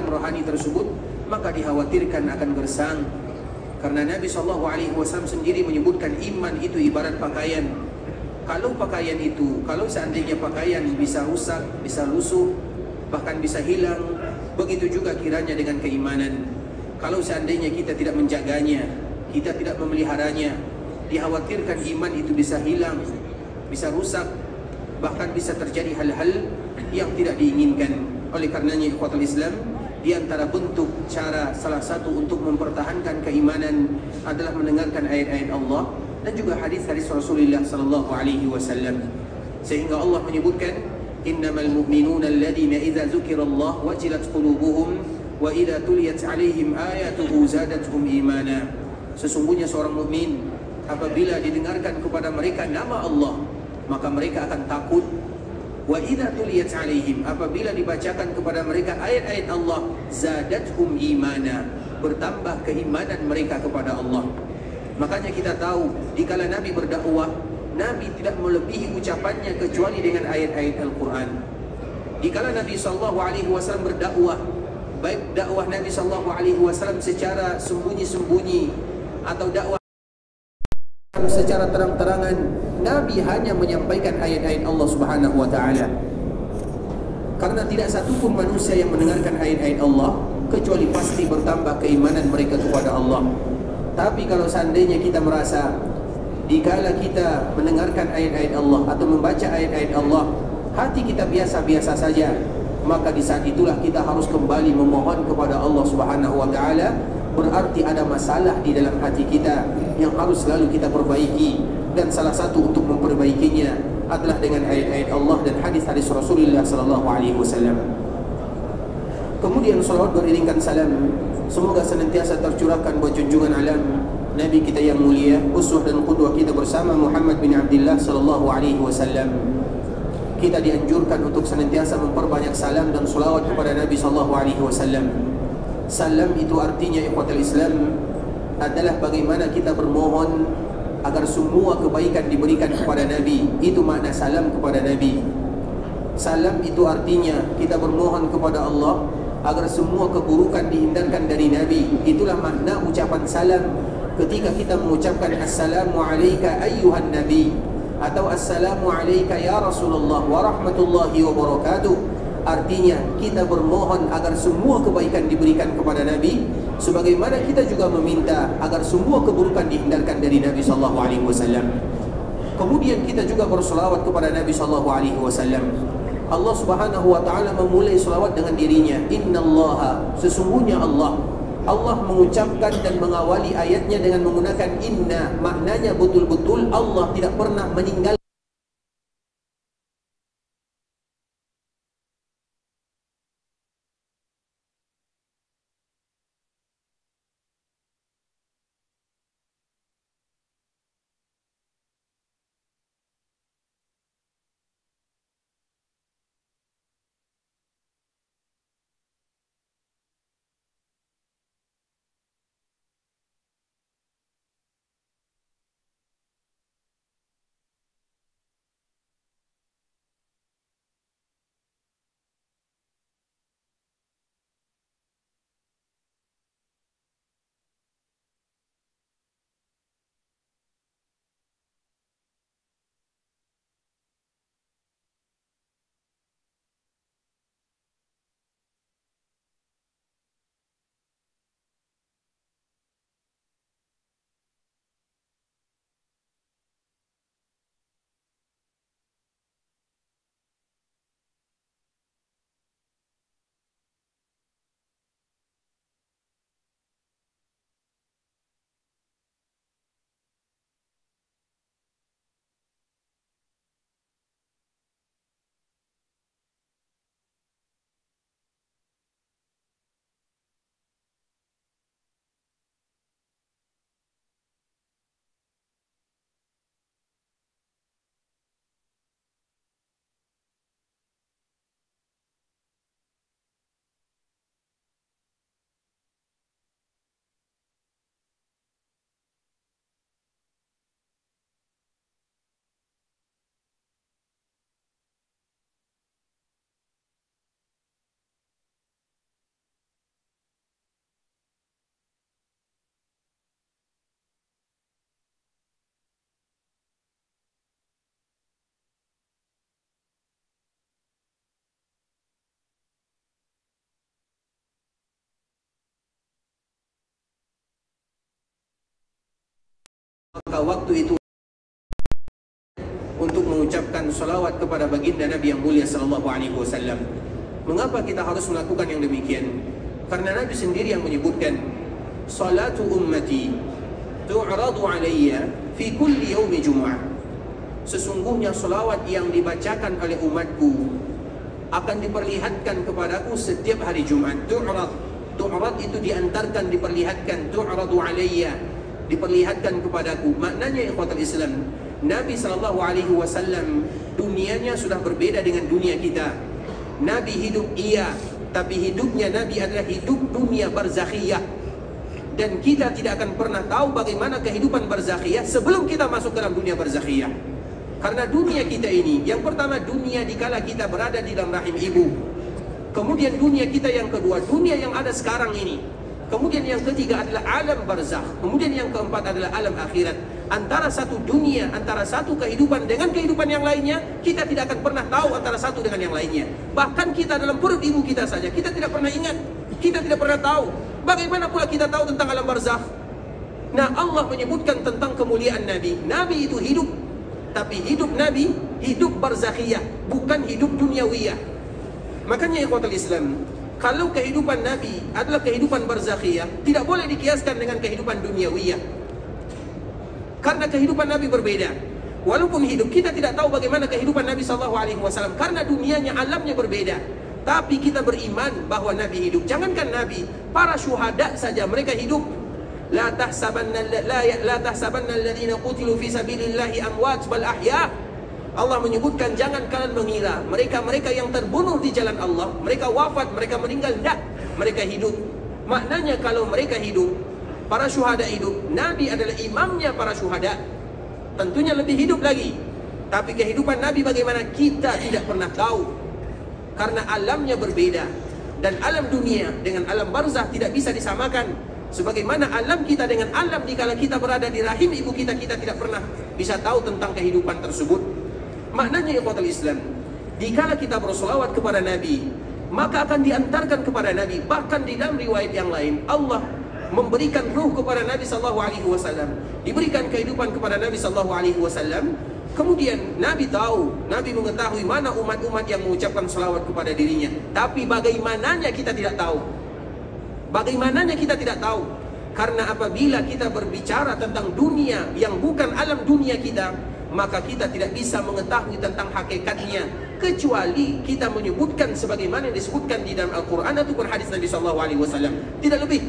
rohani tersebut, maka dikhawatirkan akan gersang. Karena Nabi SAW sendiri menyebutkan iman itu ibarat pakaian. Kalau pakaian itu, kalau seandainya pakaian bisa rusak, bisa lusuh, bahkan bisa hilang, begitu juga kiranya dengan keimanan. Kalau seandainya kita tidak menjaganya, kita tidak memeliharanya, dikhawatirkan iman itu bisa hilang, bisa rusak, bahkan bisa terjadi hal-hal yang tidak diinginkan. Oleh karenanya ikhwatul Islam, di antara bentuk cara salah satu untuk mempertahankan keimanan adalah mendengarkan ayat-ayat Allah dan juga hadis-hadis Rasulullah sallallahu alaihi wasallam. Sehingga Allah menyebutkan, innamal mu'minuna alladhina idza dzukirallahu wajilat qulubuhum wa idza tuliyat alaihim ayatuhu zadatuhum imana. Sesungguhnya seorang mukmin apabila didengarkan kepada mereka nama Allah, maka mereka akan takut. Wa idza tuliyat alaihim, apabila dibacakan kepada mereka ayat-ayat Allah, zadatuhum imana, bertambah keimanan mereka kepada Allah. Makanya kita tahu dikala Nabi berdakwah, Nabi tidak melebihi ucapannya kecuali dengan ayat-ayat Al-Quran. Dikala Nabi SAW berdakwah, baik dakwah Nabi SAW secara sembunyi-sembunyi atau dakwah secara terang-terangan, Nabi hanya menyampaikan ayat-ayat Allah Subhanahu wa taala. Karena tidak satupun manusia yang mendengarkan ayat-ayat Allah kecuali pasti bertambah keimanan mereka kepada Allah. Tapi kalau seandainya kita merasa dikala kita mendengarkan ayat-ayat Allah atau membaca ayat-ayat Allah, hati kita biasa-biasa saja, maka di saat itulah kita harus kembali memohon kepada Allah Subhanahu wa taala. Berarti ada masalah di dalam hati kita yang harus selalu kita perbaiki, dan salah satu untuk memperbaikinya adalah dengan ayat-ayat Allah dan hadis-hadis Rasulullah sallallahu alaihi wasallam. Kemudian salawat beriringkan salam semoga senantiasa tercurahkan buat junjungan alam Nabi kita yang mulia, uswah dan qudwah kita bersama Muhammad bin Abdullah sallallahu alaihi wasallam. Kita dianjurkan untuk senantiasa memperbanyak salam dan salawat kepada Nabi sallallahu alaihi wasallam. Salam itu artinya ikhwatul Islam adalah bagaimana kita bermohon agar semua kebaikan diberikan kepada Nabi. Itu makna salam kepada Nabi. Salam itu artinya kita bermohon kepada Allah agar semua keburukan dihindarkan dari Nabi. Itulah makna ucapan salam. Ketika kita mengucapkan assalamu alayka ayyuhan nabi atau assalamu alayka ya Rasulullah wa rahmatullahi wa barakatuh, artinya kita bermohon agar semua kebaikan diberikan kepada Nabi, sebagaimana kita juga meminta agar semua keburukan dihindarkan dari Nabi sallallahu alaihi wasallam. Kemudian kita juga berselawat kepada Nabi sallallahu alaihi wasallam. Allah Subhanahu wa taala memulai selawat dengan dirinya, innallaha, sesungguhnya Allah. Allah mengucapkan dan mengawali ayatnya dengan menggunakan inna, maknanya betul-betul Allah tidak pernah meninggal. waktu itu untuk mengucapkan salawat kepada baginda Nabi yang mulia sallallahu alaihi wasallam. Mengapa kita harus melakukan yang demikian? Karena Nabi sendiri yang menyebutkan, salatu ummati tu'radu alayya fi kulli yaumi jumu'ah. Sesungguhnya salawat yang dibacakan oleh umatku akan diperlihatkan kepadaku setiap hari Jumat. Tu'rad itu diantarkan, diperlihatkan. Tu'radu alayya, diperlihatkan kepadaku. Maknanya ikhwatul Islam, Nabi SAW dunianya sudah berbeda dengan dunia kita. Nabi hidup iya, tapi hidupnya Nabi adalah hidup dunia barzakhiyah. Dan kita tidak akan pernah tahu bagaimana kehidupan barzakhiyah sebelum kita masuk dalam dunia barzakhiyah. Karena dunia kita ini, yang pertama dunia dikala kita berada di dalam rahim ibu. Kemudian dunia kita yang kedua, dunia yang ada sekarang ini. Kemudian yang ketiga adalah alam barzakh. Kemudian yang keempat adalah alam akhirat. Antara satu dunia, antara satu kehidupan dengan kehidupan yang lainnya, kita tidak akan pernah tahu antara satu dengan yang lainnya. Bahkan kita dalam perut ibu kita saja, kita tidak pernah ingat, kita tidak pernah tahu. Bagaimana pula kita tahu tentang alam barzakh? Nah, Allah menyebutkan tentang kemuliaan Nabi. Nabi itu hidup, tapi hidup Nabi hidup barzakhiyah, bukan hidup duniawiyah. Makanya ikhwatul Islam, kalau kehidupan Nabi adalah kehidupan barzakhiyah, tidak boleh dikiaskan dengan kehidupan duniawiyah. Karena kehidupan Nabi berbeda. Walaupun hidup, kita tidak tahu bagaimana kehidupan Nabi SAW, karena dunianya, alamnya berbeda. Tapi kita beriman bahwa Nabi hidup. Jangankan Nabi, para syuhada saja mereka hidup. La tahsabanna alladhina qutilu fi sabilillahi amwat bal ahya. Allah menyebutkan, jangan kalian mengira mereka-mereka yang terbunuh di jalan Allah, mereka wafat, mereka meninggal. Tidak, mereka hidup. Maknanya kalau mereka hidup, para syuhada hidup, Nabi adalah imamnya para syuhada, tentunya lebih hidup lagi. Tapi kehidupan Nabi bagaimana kita tidak pernah tahu, karena alamnya berbeda. Dan alam dunia dengan alam barzakh tidak bisa disamakan. Sebagaimana alam kita dengan alam dikala kita berada di rahim ibu kita, kita tidak pernah bisa tahu tentang kehidupan tersebut. Maknanya ikhwatul Islam, dikala kita bersolawat kepada Nabi, maka akan diantarkan kepada Nabi. Bahkan di dalam riwayat yang lain, Allah memberikan ruh kepada Nabi SAW, diberikan kehidupan kepada Nabi SAW. Kemudian Nabi tahu, Nabi mengetahui mana umat-umat yang mengucapkan salawat kepada dirinya. Tapi bagaimananya kita tidak tahu. Bagaimananya kita tidak tahu. Karena apabila kita berbicara tentang dunia yang bukan alam dunia kita, maka kita tidak bisa mengetahui tentang hakikatnya, kecuali kita menyebutkan sebagaimana yang disebutkan di dalam Al-Quran ataupun hadis Nabi SAW. Tidak lebih.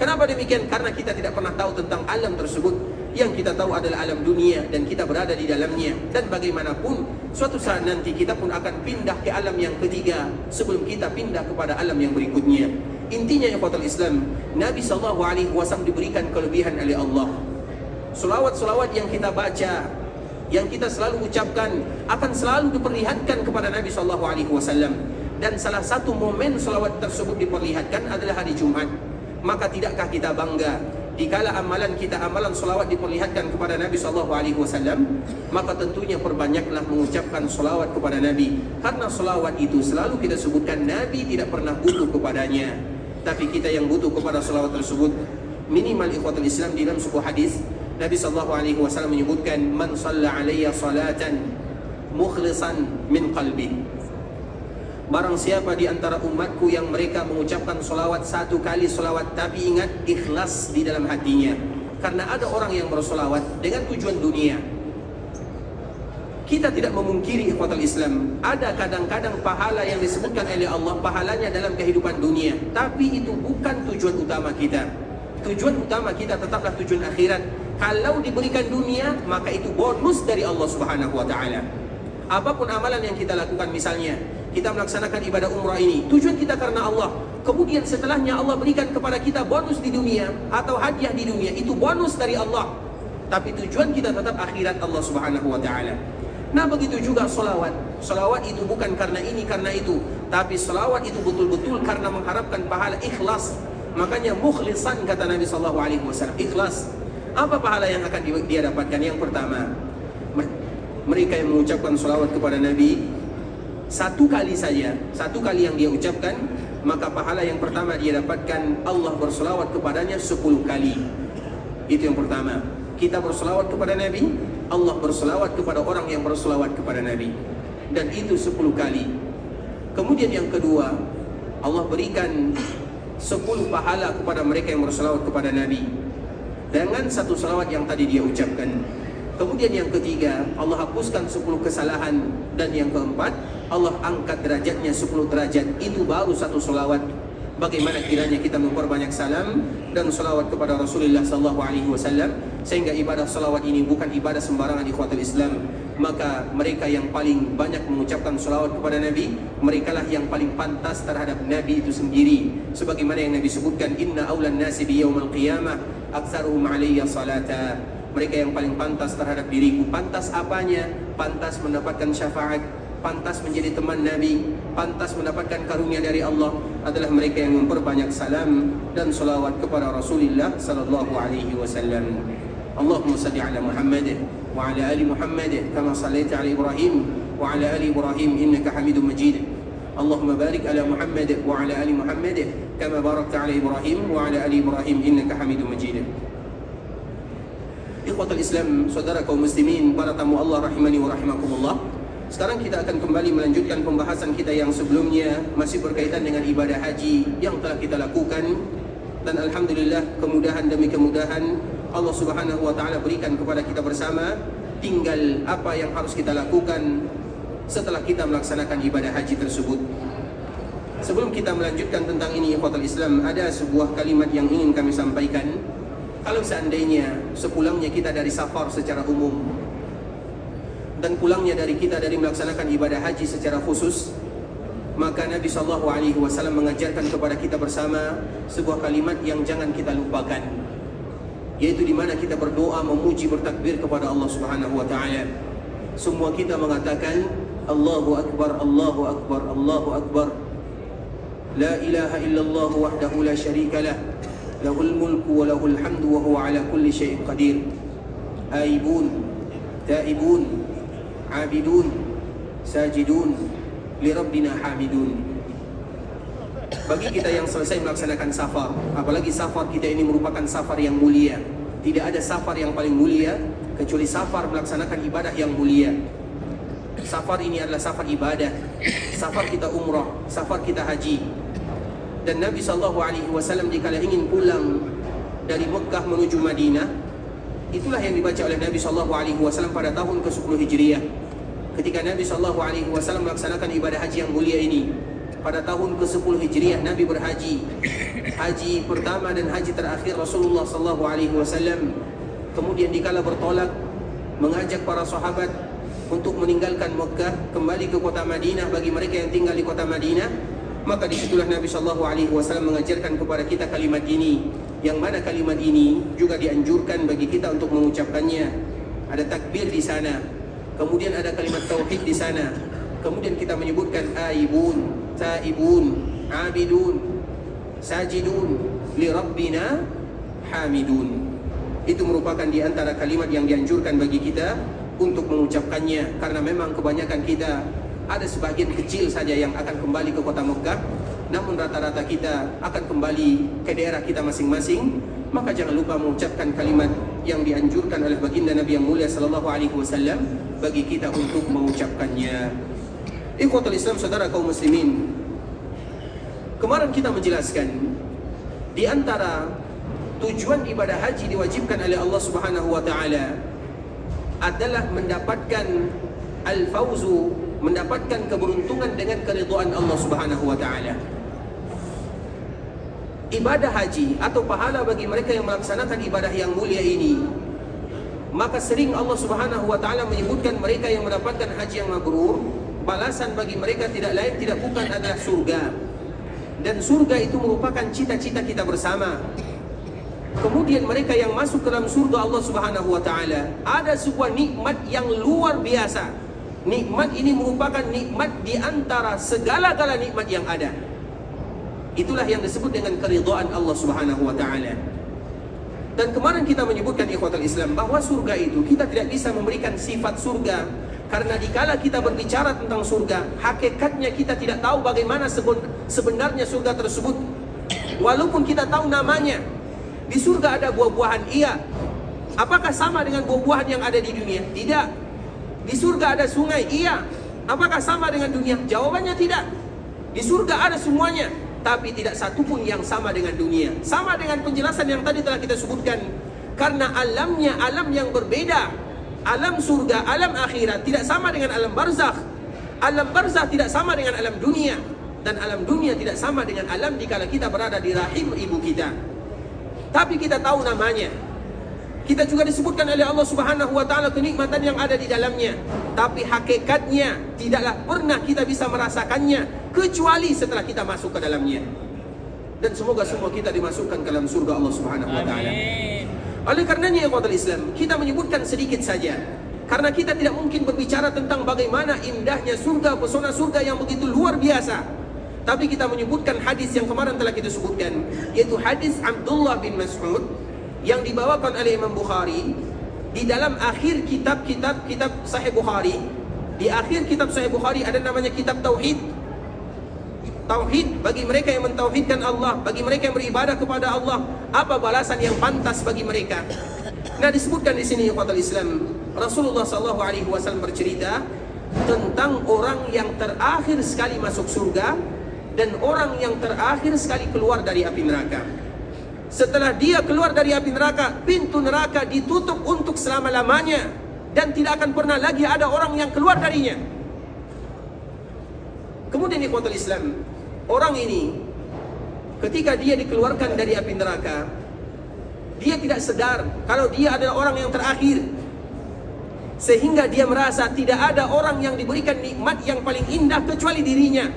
Kenapa demikian? Karena kita tidak pernah tahu tentang alam tersebut. Yang kita tahu adalah alam dunia dan kita berada di dalamnya. Dan bagaimanapun, suatu saat nanti kita pun akan pindah ke alam yang ketiga sebelum kita pindah kepada alam yang berikutnya. Intinya ikhwatul Islam, Nabi SAW diberikan kelebihan oleh Allah. Selawat-selawat yang kita baca, yang kita selalu ucapkan, akan selalu diperlihatkan kepada Nabi SAW. Dan salah satu momen selawat tersebut diperlihatkan adalah hari Jumat. Maka tidakkah kita bangga dikala amalan kita, amalan selawat diperlihatkan kepada Nabi SAW, maka tentunya perbanyaklah mengucapkan selawat kepada Nabi. Karena selawat itu selalu kita sebutkan Nabi tidak pernah butuh kepadanya, tapi kita yang butuh kepada selawat tersebut. Minimal ikhwatul Islam, di dalam sebuah hadis Nabi SAW menyebutkan, man shalla alayya salatan mukhlisan min qalbi. Barang siapa di antara umatku yang mereka mengucapkan solawat satu kali solawat, tapi ingat, ikhlas di dalam hatinya. Karena ada orang yang bersolawat dengan tujuan dunia. Kita tidak memungkiri ikhwatul Islam, ada kadang-kadang pahala yang disebutkan oleh Allah, pahalanya dalam kehidupan dunia. Tapi itu bukan tujuan utama kita. Tujuan utama kita tetaplah tujuan akhirat. Kalau diberikan dunia, maka itu bonus dari Allah Subhanahu wa Ta'ala. Apapun amalan yang kita lakukan, misalnya kita melaksanakan ibadah umrah ini, tujuan kita karena Allah. Kemudian setelahnya Allah berikan kepada kita bonus di dunia atau hadiah di dunia, itu bonus dari Allah. Tapi tujuan kita tetap akhirat Allah Subhanahu wa Ta'ala. Nah, begitu juga solawat. Solawat itu bukan karena ini, karena itu, tapi solawat itu betul-betul karena mengharapkan pahala, ikhlas. Makanya mukhlisan, kata Nabi SAW, ikhlas. Apa pahala yang akan dia dapatkan? Yang pertama, mereka yang mengucapkan solawat kepada Nabi satu kali saja, satu kali yang dia ucapkan, maka pahala yang pertama dia dapatkan, Allah bersolawat kepadanya 10 kali. Itu yang pertama. kita berselawat kepada Nabi, Allah berselawat kepada orang yang berselawat kepada Nabi. Dan itu 10 kali. Kemudian yang kedua, Allah berikan 10 pahala kepada mereka yang berselawat kepada Nabi dengan satu selawat yang tadi dia ucapkan. Kemudian yang ketiga, Allah hapuskan 10 kesalahan. Dan yang keempat, Allah angkat derajatnya 10 derajat. Itu baru satu selawat. Bagaimana kiranya kita memperbanyak salam dan selawat kepada Rasulullah SAW, sehingga ibadah selawat ini bukan ibadah sembarangan ikhwatul Islam. Maka mereka yang paling banyak mengucapkan selawat kepada Nabi, merekalah yang paling pantas terhadap Nabi itu sendiri. Sebagaimana yang Nabi sebutkan, inna awlan nasi bi yaumil qiyamah aktsaruhum alayya salata. Mereka yang paling pantas terhadap diriku. Pantas apanya? Pantas mendapatkan syafaat, pantas menjadi teman Nabi, pantas mendapatkan karunia dari Allah adalah mereka yang memperbanyak salam dan salawat kepada Rasulullah sallallahu alaihi wasallam. Allahumma salli ala Muhammad wa ala ali Muhammad kama sallaita ala Ibrahim wa ala ali Ibrahim innaka Hamidum Majid. Allahumma barik ala Muhammad wa ala ali Muhammad kama barakta ala Ibrahim wa ala ali Ibrahim innaka Hamidum Majid. Ikhwatul Islam, saudara kaum muslimin, para tamu Allah rahimani wa rahimakumullah. Sekarang kita akan kembali melanjutkan pembahasan kita yang sebelumnya, masih berkaitan dengan ibadah haji yang telah kita lakukan. Dan alhamdulillah, kemudahan demi kemudahan Allah Subhanahu wa taala berikan kepada kita bersama. Tinggal apa yang harus kita lakukan setelah kita melaksanakan ibadah haji tersebut. Sebelum kita melanjutkan tentang ini, ikhwatul Islam, ada sebuah kalimat yang ingin kami sampaikan. Kalau seandainya sepulangnya kita dari safar secara umum dan pulangnya dari kita dari melaksanakan ibadah haji secara khusus, maka Nabi SAW mengajarkan kepada kita bersama sebuah kalimat yang jangan kita lupakan, yaitu di mana kita berdoa, memuji, bertakbir kepada Allah Subhanahu wa taala. Semua kita mengatakan Allahu Akbar, Allahu Akbar, Allahu Akbar. La ilaha illallah wahdahu la syarika lah. Lahul mulku wa lahul hamdu wa huwa ala kulli syai'in qadir. Aibun, taibun, abidun, sajidun, li rabbina hamidun. Bagi kita yang selesai melaksanakan safar, apalagi safar kita ini merupakan safar yang mulia. Tidak ada safar yang paling mulia kecuali safar melaksanakan ibadah yang mulia. Safar ini adalah safar ibadah, safar kita umrah, safar kita haji. Dan Nabi SAW jika ingin pulang dari Mekah menuju Madinah, itulah yang dibaca oleh Nabi SAW pada tahun ke-10 Hijriah. Ketika Nabi SAW melaksanakan ibadah haji yang mulia ini, pada tahun ke-10 Hijriah Nabi berhaji, haji pertama dan haji terakhir Rasulullah SAW. Kemudian dikala bertolak, mengajak para sahabat untuk meninggalkan Mekah, kembali ke kota Madinah bagi mereka yang tinggal di kota Madinah. Maka disitulah Nabi SAW mengajarkan kepada kita kalimat ini, yang mana kalimat ini juga dianjurkan bagi kita untuk mengucapkannya. Ada takbir di sana, kemudian ada kalimat tauhid di sana, kemudian kita menyebutkan aibun, taibun, abidun, sajidun, li rabbina hamidun. Itu merupakan di antara kalimat yang dianjurkan bagi kita untuk mengucapkannya, karena memang kebanyakan kita ada sebagian kecil saja yang akan kembali ke kota Mekah, namun rata-rata kita akan kembali ke daerah kita masing-masing. Maka jangan lupa mengucapkan kalimat yang dianjurkan oleh baginda Nabi yang mulia sallallahu alaihi wasallam bagi kita untuk mengucapkannya. Ikhwatul Islam, saudara kaum muslimin, kemarin kita menjelaskan di antara tujuan ibadah haji diwajibkan oleh Allah Subhanahu wa taala adalah mendapatkan al-fauzu, mendapatkan keberuntungan dengan keridhaan Allah Subhanahu wa taala. Ibadah haji atau pahala bagi mereka yang melaksanakan ibadah yang mulia ini, maka sering Allah Subhanahu wa taala menyebutkan mereka yang mendapatkan haji yang mabrur, balasan bagi mereka tidak lain tidak bukan adalah surga. Dan surga itu merupakan cita-cita kita bersama. Kemudian mereka yang masuk ke dalam surga Allah Subhanahu wa taala, ada sebuah nikmat yang luar biasa. Nikmat ini merupakan nikmat di antara segala-gala nikmat yang ada. Itulah yang disebut dengan keridhaan Allah Subhanahu wa taala. Dan kemarin kita menyebutkan ikhwatul Islam bahwa surga itu kita tidak bisa memberikan sifat surga, karena dikala kita berbicara tentang surga, hakikatnya kita tidak tahu bagaimana sebenarnya surga tersebut. Walaupun kita tahu namanya, di surga ada buah-buahan, iya, Apakah sama dengan buah-buahan yang ada di dunia? Tidak. Di surga ada sungai? Iya. Apakah sama dengan dunia? Jawabannya tidak. Di surga ada semuanya, tapi tidak satupun yang sama dengan dunia. Sama dengan penjelasan yang tadi telah kita sebutkan. Karena alamnya alam yang berbeda. Alam surga, alam akhirat tidak sama dengan alam barzakh. Alam barzakh tidak sama dengan alam dunia. Dan alam dunia tidak sama dengan alam dikala kita berada di rahim ibu kita. Tapi kita tahu namanya. Kita juga disebutkan oleh Allah Subhanahu wa taala kenikmatan yang ada di dalamnya. Tapi hakikatnya tidaklah pernah kita bisa merasakannya kecuali setelah kita masuk ke dalamnya. Dan semoga semua kita dimasukkan ke dalam surga Allah Subhanahu wa taala. Oleh karenanya ikhwatul Islam, kita menyebutkan sedikit saja. Karena kita tidak mungkin berbicara tentang bagaimana indahnya surga, pesona surga yang begitu luar biasa. Tapi kita menyebutkan hadis yang kemarin telah kita sebutkan, yaitu hadis Abdullah bin Mas'ud yang dibawakan oleh Imam Bukhari di dalam akhir kitab Sahih Bukhari. Di akhir kitab Sahih Bukhari ada namanya kitab Tauhid. Tauhid bagi mereka yang mentauhidkan Allah, bagi mereka yang beribadah kepada Allah, apa balasan yang pantas bagi mereka. Nah, disebutkan di sini ikhwatul Islam, Rasulullah SAW bercerita tentang orang yang terakhir sekali masuk surga dan orang yang terakhir sekali keluar dari api neraka. Setelah dia keluar dari api neraka, pintu neraka ditutup untuk selama-lamanya dan tidak akan pernah lagi ada orang yang keluar darinya. Kemudian ikhwatul Islam, orang ini ketika dia dikeluarkan dari api neraka, dia tidak sadar kalau dia adalah orang yang terakhir. Sehingga dia merasa tidak ada orang yang diberikan nikmat yang paling indah kecuali dirinya.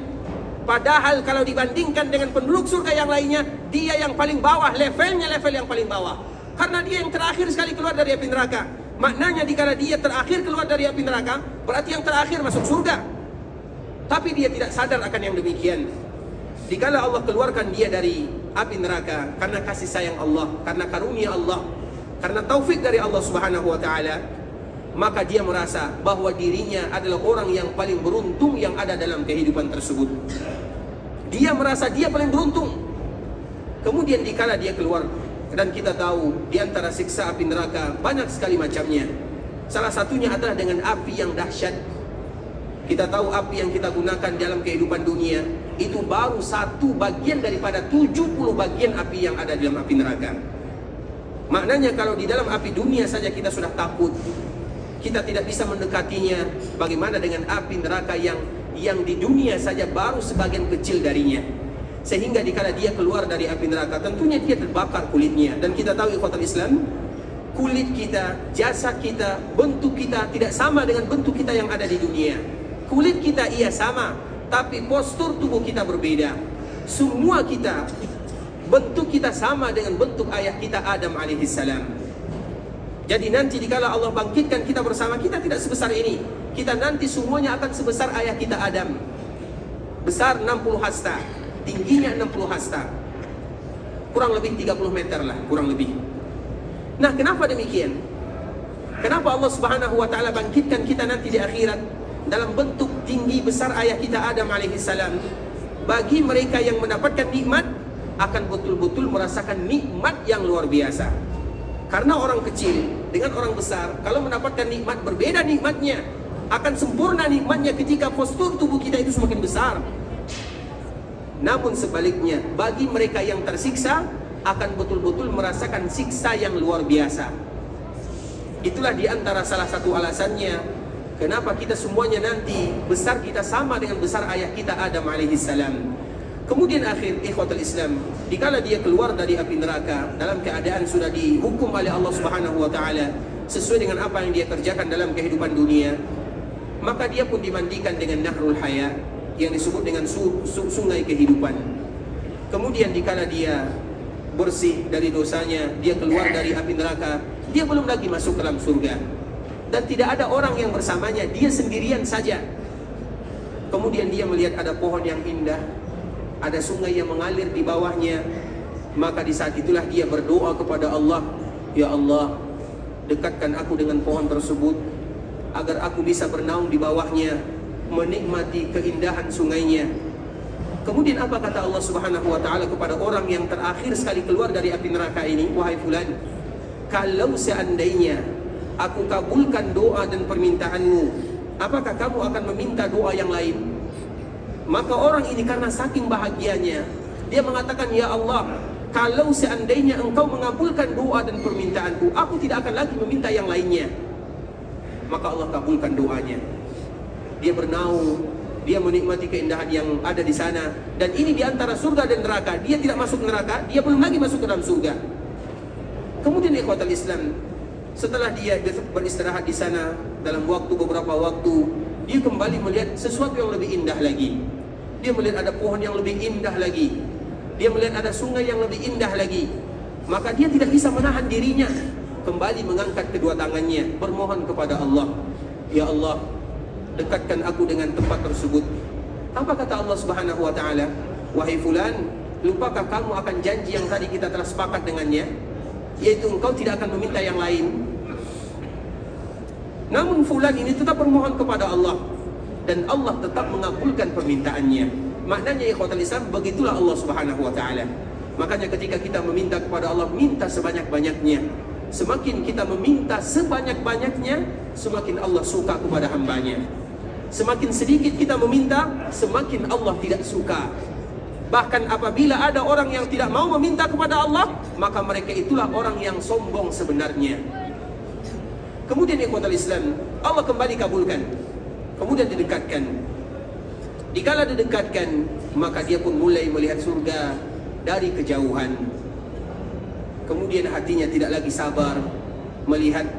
Padahal kalau dibandingkan dengan penduduk surga yang lainnya, dia yang paling bawah, levelnya level yang paling bawah. Karena dia yang terakhir sekali keluar dari api neraka. Maknanya dikala dia terakhir keluar dari api neraka, berarti yang terakhir masuk surga. Tapi dia tidak sadar akan yang demikian. Dikala Allah keluarkan dia dari api neraka karena kasih sayang Allah, karena karunia Allah, karena taufik dari Allah Subhanahu wa taala, maka dia merasa bahwa dirinya adalah orang yang paling beruntung yang ada dalam kehidupan tersebut. Dia merasa dia paling beruntung. Kemudian dikala dia keluar, dan kita tahu di antara siksa api neraka banyak sekali macamnya. Salah satunya adalah dengan api yang dahsyat. Kita tahu api yang kita gunakan dalam kehidupan dunia itu baru satu bagian daripada 70 bagian api yang ada dalam api neraka. Maknanya kalau di dalam api dunia saja kita sudah takut, kita tidak bisa mendekatinya, bagaimana dengan api neraka yang di dunia saja baru sebagian kecil darinya. Sehingga dikala dia keluar dari api neraka, tentunya dia terbakar kulitnya. Dan kita tahu ikhwatul Islam, kulit kita, jasad kita, bentuk kita tidak sama dengan bentuk kita yang ada di dunia. Kulit kita iya sama, tapi postur tubuh kita berbeda. Semua kita, bentuk kita sama dengan bentuk ayah kita Adam alaihissalam. Jadi nanti dikala Allah bangkitkan kita bersama, kita tidak sebesar ini. Kita nanti semuanya akan sebesar ayah kita Adam. Besar 60 hasta, tingginya 60 hasta, kurang lebih 30 meter lah, kurang lebih. Nah, kenapa demikian? Kenapa Allah Subhanahu wa taala bangkitkan kita nanti di akhirat dalam bentuk tinggi besar ayah kita Adam alaihissalam? Bagi mereka yang mendapatkan nikmat akan betul-betul merasakan nikmat yang luar biasa. Karena orang kecil dengan orang besar, kalau mendapatkan nikmat berbeda nikmatnya, akan sempurna nikmatnya ketika postur tubuh kita itu semakin besar. Namun sebaliknya, bagi mereka yang tersiksa akan betul-betul merasakan siksa yang luar biasa. Itulah diantara salah satu alasannya kenapa kita semuanya nanti besar kita sama dengan besar ayah kita Adam alaihissalam. Kemudian akhir ikhwatul Islam, dikala dia keluar dari api neraka dalam keadaan sudah dihukum oleh Allah Subhanahu wa taala sesuai dengan apa yang dia kerjakan dalam kehidupan dunia, maka dia pun dimandikan dengan Nahrul Haya yang disebut dengan sungai kehidupan. Kemudian dikala dia bersih dari dosanya, dia keluar dari api neraka, dia belum lagi masuk ke dalam surga. Dan tidak ada orang yang bersamanya, dia sendirian saja. Kemudian dia melihat ada pohon yang indah, ada sungai yang mengalir di bawahnya. Maka di saat itulah dia berdoa kepada Allah, "Ya Allah, dekatkan aku dengan pohon tersebut agar aku bisa bernaung di bawahnya, menikmati keindahan sungainya." Kemudian apa kata Allah Subhanahu wa taala kepada orang yang terakhir sekali keluar dari api neraka ini? "Wahai fulan, kalau seandainya aku kabulkan doa dan permintaanmu, apakah kamu akan meminta doa yang lain? Maka orang ini karena saking bahagianya, dia mengatakan, ya Allah, kalau seandainya engkau mengabulkan doa dan permintaanku, aku tidak akan lagi meminta yang lainnya. Maka Allah kabulkan doanya. Dia bernaung, dia menikmati keindahan yang ada di sana. Dan ini di antara surga dan neraka. Dia tidak masuk neraka, dia belum lagi masuk ke dalam surga. Kemudian ikhwatal Islam, setelah dia beristirahat di sana dalam beberapa waktu, dia kembali melihat sesuatu yang lebih indah lagi. Dia melihat ada pohon yang lebih indah lagi. Dia melihat ada sungai yang lebih indah lagi. Maka dia tidak bisa menahan dirinya, kembali mengangkat kedua tangannya, bermohon kepada Allah, ya Allah, dekatkan aku dengan tempat tersebut. Apa kata Allah Subhanahu wa taala? Wahai fulan, lupakah kamu akan janji yang tadi kita telah sepakat dengannya, yaitu engkau tidak akan meminta yang lain? Namun fulan ini tetap bermohon kepada Allah, dan Allah tetap mengabulkan permintaannya. Maknanya ikhwatul Islam, begitulah Allah Subhanahu wa taala. Makanya ketika kita meminta kepada Allah, minta sebanyak-banyaknya. Semakin kita meminta sebanyak-banyaknya, semakin Allah suka kepada hambanya. Semakin sedikit kita meminta, semakin Allah tidak suka. Bahkan apabila ada orang yang tidak mau meminta kepada Allah, maka mereka itulah orang yang sombong sebenarnya. Kemudian ikhwatul Islam, Allah kembali kabulkan. Kemudian didekatkan. Dikala didekatkan, maka dia pun mulai melihat surga dari kejauhan. Kemudian hatinya tidak lagi sabar melihat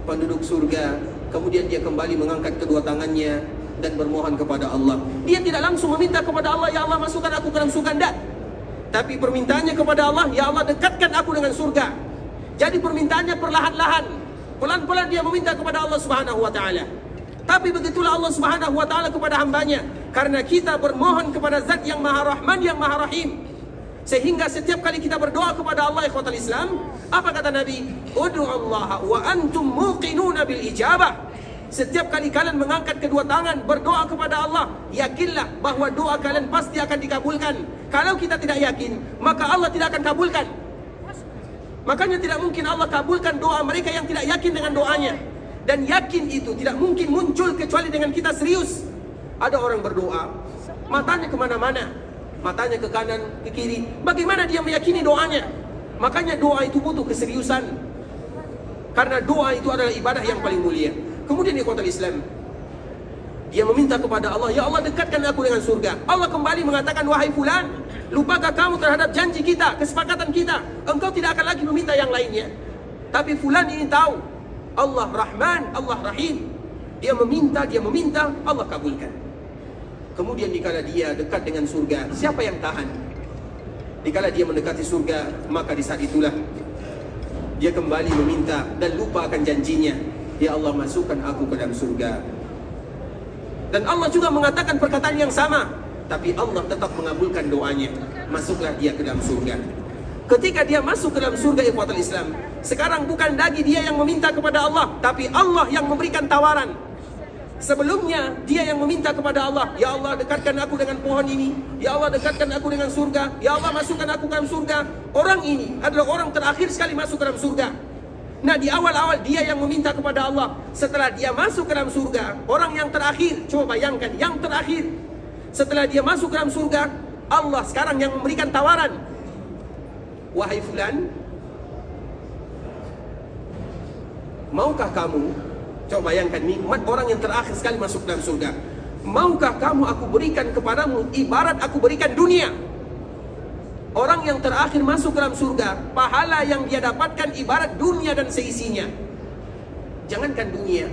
penduduk surga. Kemudian dia kembali mengangkat kedua tangannya dan bermohon kepada Allah. Dia tidak langsung meminta kepada Allah, ya Allah masukkan aku ke dalam surga, tidak. Tapi permintaannya kepada Allah, ya Allah dekatkan aku dengan surga. Jadi permintaannya perlahan-lahan, pelan-pelan dia meminta kepada Allah Subhanahu wa taala. Tapi begitulah Allah Subhanahu wa taala kepada hambanya, karena kita bermohon kepada Zat yang Maha Rahman, yang Maha Rahim. Sehingga setiap kali kita berdoa kepada Allah ikhwatal Islam, apa kata Nabi? Ud'ullaha wa antum muqinuna bil ijabah. Setiap kali kalian mengangkat kedua tangan berdoa kepada Allah, yakinlah bahwa doa kalian pasti akan dikabulkan. Kalau kita tidak yakin, maka Allah tidak akan kabulkan. Makanya tidak mungkin Allah kabulkan doa mereka yang tidak yakin dengan doanya. Dan yakin itu tidak mungkin muncul kecuali dengan kita serius. Ada orang berdoa, matanya kemana-mana, matanya ke kanan, ke kiri. Bagaimana dia meyakini doanya? Makanya doa itu butuh keseriusan. Karena doa itu adalah ibadah yang paling mulia. Kemudian ikhwatul Islam, dia meminta kepada Allah, ya Allah dekatkan aku dengan surga. Allah kembali mengatakan, wahai fulan, lupakah kamu terhadap janji kita, kesepakatan kita? Engkau tidak akan lagi meminta yang lainnya. Tapi fulan ini tahu, Allah Rahman, Allah Rahim. Dia meminta, Allah kabulkan. Kemudian dikala dia dekat dengan surga, siapa yang tahan? Dikala dia mendekati surga, maka di saat itulah dia kembali meminta dan lupa akan janjinya. Ya Allah masukkan aku ke dalam surga. Dan Allah juga mengatakan perkataan yang sama, tapi Allah tetap mengabulkan doanya. Masuklah dia ke dalam surga. Ketika dia masuk ke dalam surga ikhwatul Islam, sekarang bukan lagi dia yang meminta kepada Allah, tapi Allah yang memberikan tawaran. Sebelumnya dia yang meminta kepada Allah, ya Allah dekatkan aku dengan pohon ini, ya Allah dekatkan aku dengan surga, ya Allah masukkan aku ke dalam surga. Orang ini adalah orang terakhir sekali masuk ke dalam surga. Nah di awal-awal dia yang meminta kepada Allah. Setelah dia masuk ke dalam surga, orang yang terakhir, coba bayangkan, yang terakhir. Setelah dia masuk ke dalam surga, Allah sekarang yang memberikan tawaran. Wahai fulan, maukah kamu, coba bayangkan nikmat orang yang terakhir sekali masuk dalam surga. Maukah kamu aku berikan kepadamu ibarat aku berikan dunia? Orang yang terakhir masuk dalam surga, pahala yang dia dapatkan ibarat dunia dan seisinya. Jangankan dunia,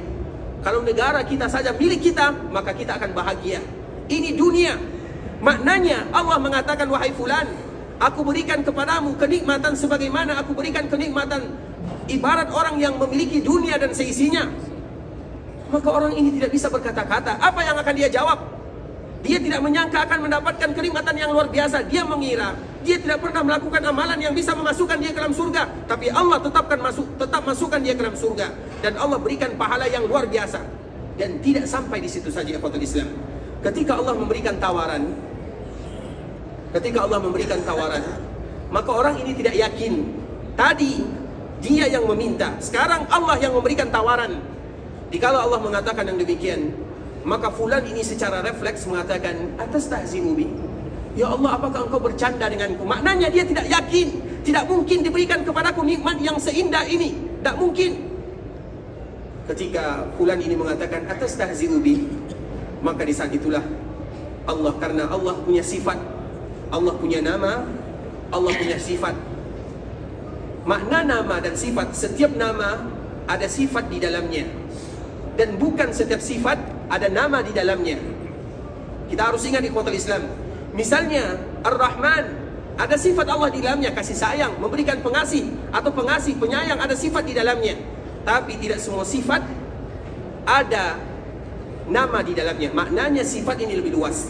kalau negara kita saja milik kita, maka kita akan bahagia. Ini dunia. Maknanya Allah mengatakan, wahai fulan, aku berikan kepadamu kenikmatan sebagaimana aku berikan kenikmatan ibarat orang yang memiliki dunia dan seisinya. Maka orang ini tidak bisa berkata-kata. Apa yang akan dia jawab? Dia tidak menyangka akan mendapatkan kenikmatan yang luar biasa. Dia mengira dia tidak pernah melakukan amalan yang bisa memasukkan dia ke dalam surga, tapi Allah tetap masukkan dia ke dalam surga. Dan Allah berikan pahala yang luar biasa. Dan tidak sampai di situ saja ikhwatul Islam. Ketika Allah memberikan tawaran, maka orang ini tidak yakin. Tadi Dia yang meminta. Sekarang Allah yang memberikan tawaran. Jikalau Allah mengatakan yang demikian, maka fulan ini secara refleks mengatakan, atastahzi'u bi. Ya Allah, apakah engkau bercanda denganku? Maknanya dia tidak yakin, tidak mungkin diberikan kepadaku nikmat yang seindah ini. Tak mungkin. Ketika fulan ini mengatakan atastahzi'u bi, maka di saat itulah Allah, karena Allah punya sifat, Allah punya nama, Allah punya sifat. Makna nama dan sifat, setiap nama ada sifat di dalamnya. Dan bukan setiap sifat ada nama di dalamnya. Kita harus ingat ikhwatul Islam. Misalnya Ar-Rahman, ada sifat Allah di dalamnya, kasih sayang, memberikan pengasih, atau pengasih, penyayang, ada sifat di dalamnya. Tapi tidak semua sifat ada nama di dalamnya. Maknanya sifat ini lebih luas.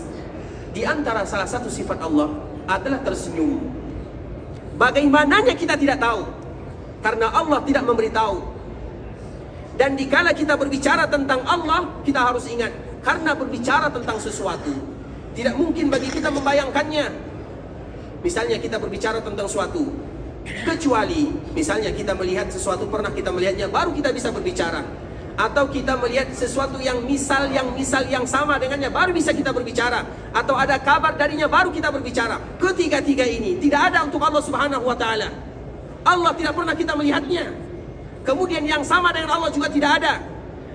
Di antara salah satu sifat Allah adalah tersenyum. Bagaimananya kita tidak tahu, karena Allah tidak memberitahu. Dan dikala kita berbicara tentang Allah, kita harus ingat, karena berbicara tentang sesuatu, tidak mungkin bagi kita membayangkannya. Misalnya kita berbicara tentang sesuatu, kecuali misalnya kita melihat sesuatu, pernah kita melihatnya, baru kita bisa berbicara. Atau kita melihat sesuatu yang misal yang sama dengannya, baru bisa kita berbicara. Atau ada kabar darinya, baru kita berbicara. Ketiga-tiga ini tidak ada untuk Allah Subhanahu wa ta'ala. Allah tidak pernah kita melihatnya. Kemudian yang sama dengan Allah juga tidak ada.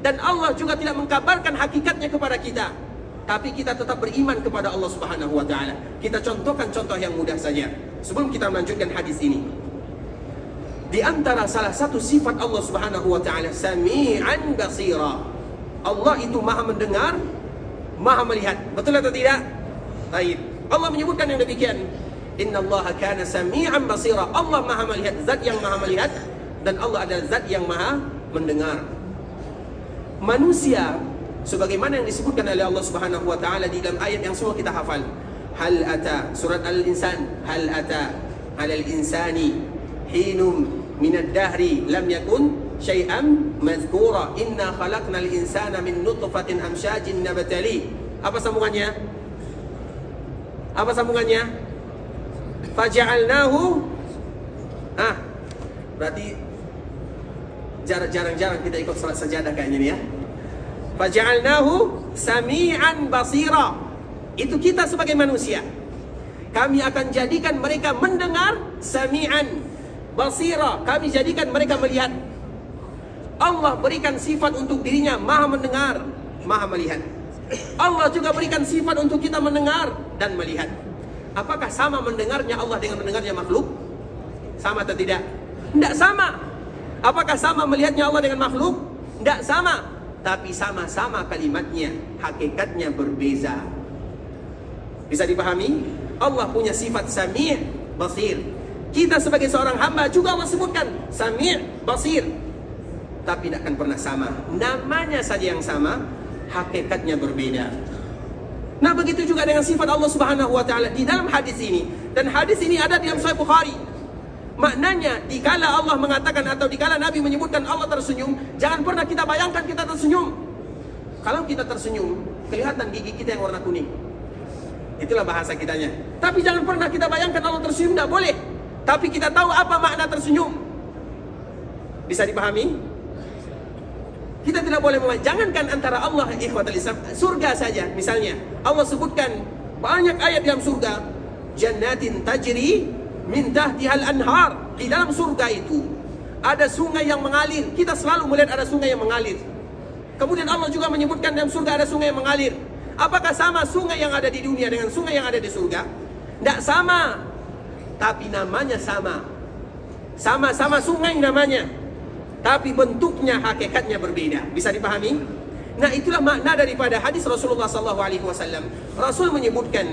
Dan Allah juga tidak mengkabarkan hakikatnya kepada kita. Tapi kita tetap beriman kepada Allah Subhanahu wa ta'ala. Kita contohkan contoh yang mudah saja sebelum kita melanjutkan hadis ini. Di antara salah satu sifat Allah Subhanahu wa ta'ala, Sami'an basira. Allah itu maha mendengar, maha melihat. Betul atau tidak? Baik. Allah menyebutkan yang demikian. Innallaha kana sami'an basira. Allah maha melihat, zat yang maha melihat. Dan Allah adalah zat yang maha mendengar. Manusia, sebagaimana yang disebutkan oleh Allah Subhanahu wa ta'ala di dalam ayat yang semua kita hafal. Hal ata, surat Al-Insan. Hal ata alal insani hinum minad dahri lam yakun syai'an mazkura. Inna khalaqnal insana min nutfatin amsyajin nabtali. Apa sambungannya? Apa sambungannya? Faja'alnahu. Berarti jarang-jarang kita ikut salat sajadah kayaknya nih ya. Faja'alnahu sami'an basira. Itu kita sebagai manusia. Kami akan jadikan mereka mendengar, sami'an basira. Kami jadikan mereka melihat. Allah berikan sifat untuk dirinya, maha mendengar, maha melihat. Allah juga berikan sifat untuk kita mendengar dan melihat. Apakah sama mendengarnya Allah dengan mendengarnya makhluk? Sama atau tidak? Tidak sama. Apakah sama melihatnya Allah dengan makhluk? Tidak sama. Tapi sama-sama kalimatnya, hakikatnya berbeza. Bisa dipahami? Allah punya sifat Sami' Basir. Kita sebagai seorang hamba juga Allah sebutkan Sami' Basir. Tapi tidak akan pernah sama. Namanya saja yang sama, hakikatnya berbeda. Nah, begitu juga dengan sifat Allah Subhanahu wa ta'ala di dalam hadis ini. Dan hadis ini ada di dalam Sahih Bukhari. Maknanya, dikala Allah mengatakan atau dikala Nabi menyebutkan Allah tersenyum, jangan pernah kita bayangkan kita tersenyum. Kalau kita tersenyum, kelihatan gigi kita yang warna kuning. Itulah bahasa kitanya. Tapi jangan pernah kita bayangkan Allah tersenyum, tidak boleh. Tapi kita tahu apa makna tersenyum. Bisa dipahami? Kita tidak boleh jangankan antara Allah ikhwatul Islam, surga saja misalnya. Allah sebutkan banyak ayat dalam surga. Jannatin tajri min tahtihal anhar. Di dalam surga itu ada sungai yang mengalir. Kita selalu melihat ada sungai yang mengalir. Kemudian Allah juga menyebutkan dalam surga ada sungai yang mengalir. Apakah sama sungai yang ada di dunia dengan sungai yang ada di surga? Tidak sama. Tapi namanya sama. Sama-sama sungai namanya. Tapi bentuknya, hakikatnya berbeda. Bisa dipahami? Nah, itulah makna daripada hadis Rasulullah SAW. Rasul menyebutkan,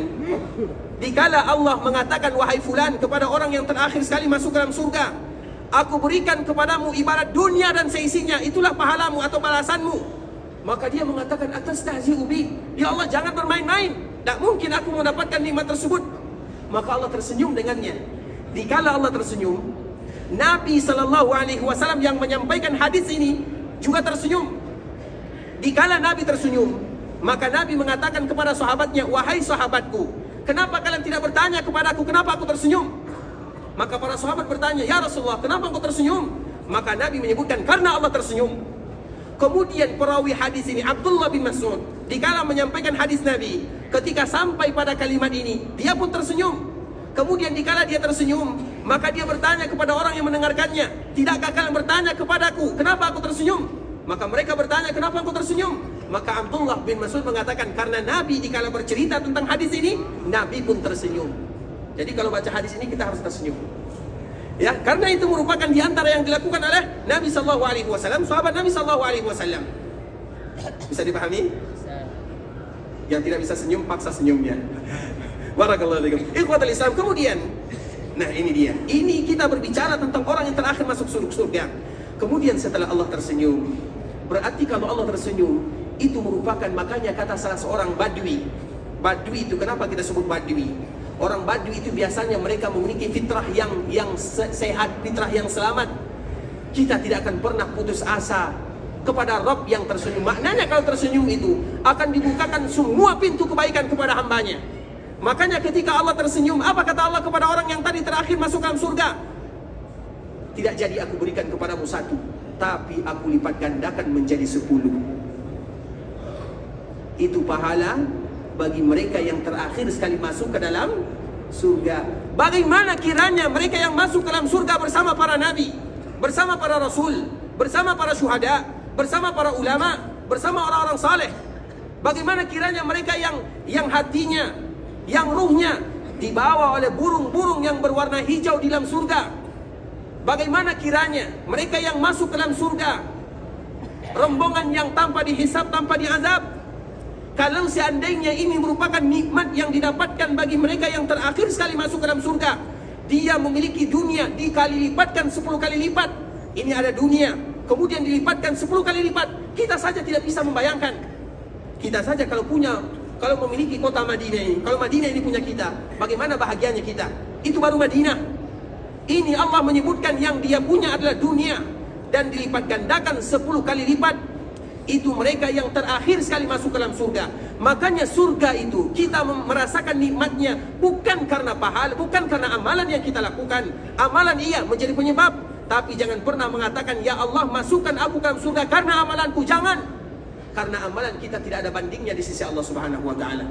dikala Allah mengatakan, wahai fulan, kepada orang yang terakhir sekali masuk dalam surga, aku berikan kepadamu ibarat dunia dan seisinya, itulah pahalamu atau balasanmu. Maka dia mengatakan, atastahzi'u bi, ya Allah, jangan bermain-main, tak mungkin aku mendapatkan nikmat tersebut. Maka Allah tersenyum dengannya. Dikala Allah tersenyum, Nabi SAW yang menyampaikan hadis ini juga tersenyum. Dikala Nabi tersenyum, maka Nabi mengatakan kepada sahabatnya, wahai sahabatku, kenapa kalian tidak bertanya kepadaku kenapa aku tersenyum? Maka para sahabat bertanya, ya Rasulullah, kenapa engkau tersenyum? Maka Nabi menyebutkan karena Allah tersenyum. Kemudian perawi hadis ini Abdullah bin Mas'ud dikala menyampaikan hadis Nabi, ketika sampai pada kalimat ini dia pun tersenyum. Kemudian dikala dia tersenyum, maka dia bertanya kepada orang yang mendengarkannya, tidakkah kalian bertanya kepadaku kenapa aku tersenyum? Maka mereka bertanya, kenapa aku tersenyum? Maka Abdullah bin Mas'ud mengatakan, karena Nabi dikala bercerita tentang hadis ini, Nabi pun tersenyum. Jadi kalau baca hadis ini kita harus tersenyum. Ya, karena itu merupakan di antara yang dilakukan oleh Nabi sallallahu alaihi wasallam, sahabat Nabi sallallahu alaihi wasallam. Bisa dipahami? Bisa. Yang tidak bisa senyum, paksa senyumnya. Barakallahu fiikum. Ikhwatul Islam, kemudian nah ini dia. Ini kita berbicara tentang orang yang terakhir masuk surga. Kemudian setelah Allah tersenyum, berarti kalau Allah tersenyum, itu merupakan, makanya kata salah seorang Badui. Badui itu kenapa kita sebut Badui? Orang Badui itu biasanya mereka memiliki fitrah yang sehat, fitrah yang selamat. Kita tidak akan pernah putus asa kepada Rabb yang tersenyum. Maknanya kalau tersenyum itu akan dibukakan semua pintu kebaikan kepada hambanya. Makanya ketika Allah tersenyum, apa kata Allah kepada orang yang tadi terakhir masuk dalam surga? Tidak jadi aku berikan kepadamu 1, tapi aku lipat gandakan menjadi 10. Itu pahala bagi mereka yang terakhir sekali masuk ke dalam surga. Bagaimana kiranya mereka yang masuk ke dalam surga bersama para nabi, bersama para rasul, bersama para syuhada, bersama para ulama, bersama orang-orang saleh. Bagaimana kiranya mereka yang hatinya, yang ruhnya dibawa oleh burung-burung yang berwarna hijau di dalam surga. Bagaimana kiranya mereka yang masuk ke dalam surga, rombongan yang tanpa dihisab, tanpa diazab. Kalau seandainya ini merupakan nikmat yang didapatkan bagi mereka yang terakhir sekali masuk ke dalam surga, dia memiliki dunia dikali lipatkan 10 kali lipat. Ini ada dunia, kemudian dilipatkan 10 kali lipat. Kita saja tidak bisa membayangkan. Kita saja kalau memiliki kota Madinah ini, kalau Madinah ini punya kita, bagaimana bahagianya kita? Itu baru Madinah. Ini Allah menyebutkan yang dia punya adalah dunia, dan dilipat gandakan 10 kali lipat. Itu mereka yang terakhir sekali masuk ke dalam surga. Makanya surga itu kita merasakan nikmatnya bukan karena pahala, bukan karena amalan yang kita lakukan. Amalan iya menjadi penyebab, tapi jangan pernah mengatakan, ya Allah masukkan aku ke dalam surga karena amalanku. Jangan. Karena amalan kita tidak ada bandingnya di sisi Allah Subhanahu wa taala.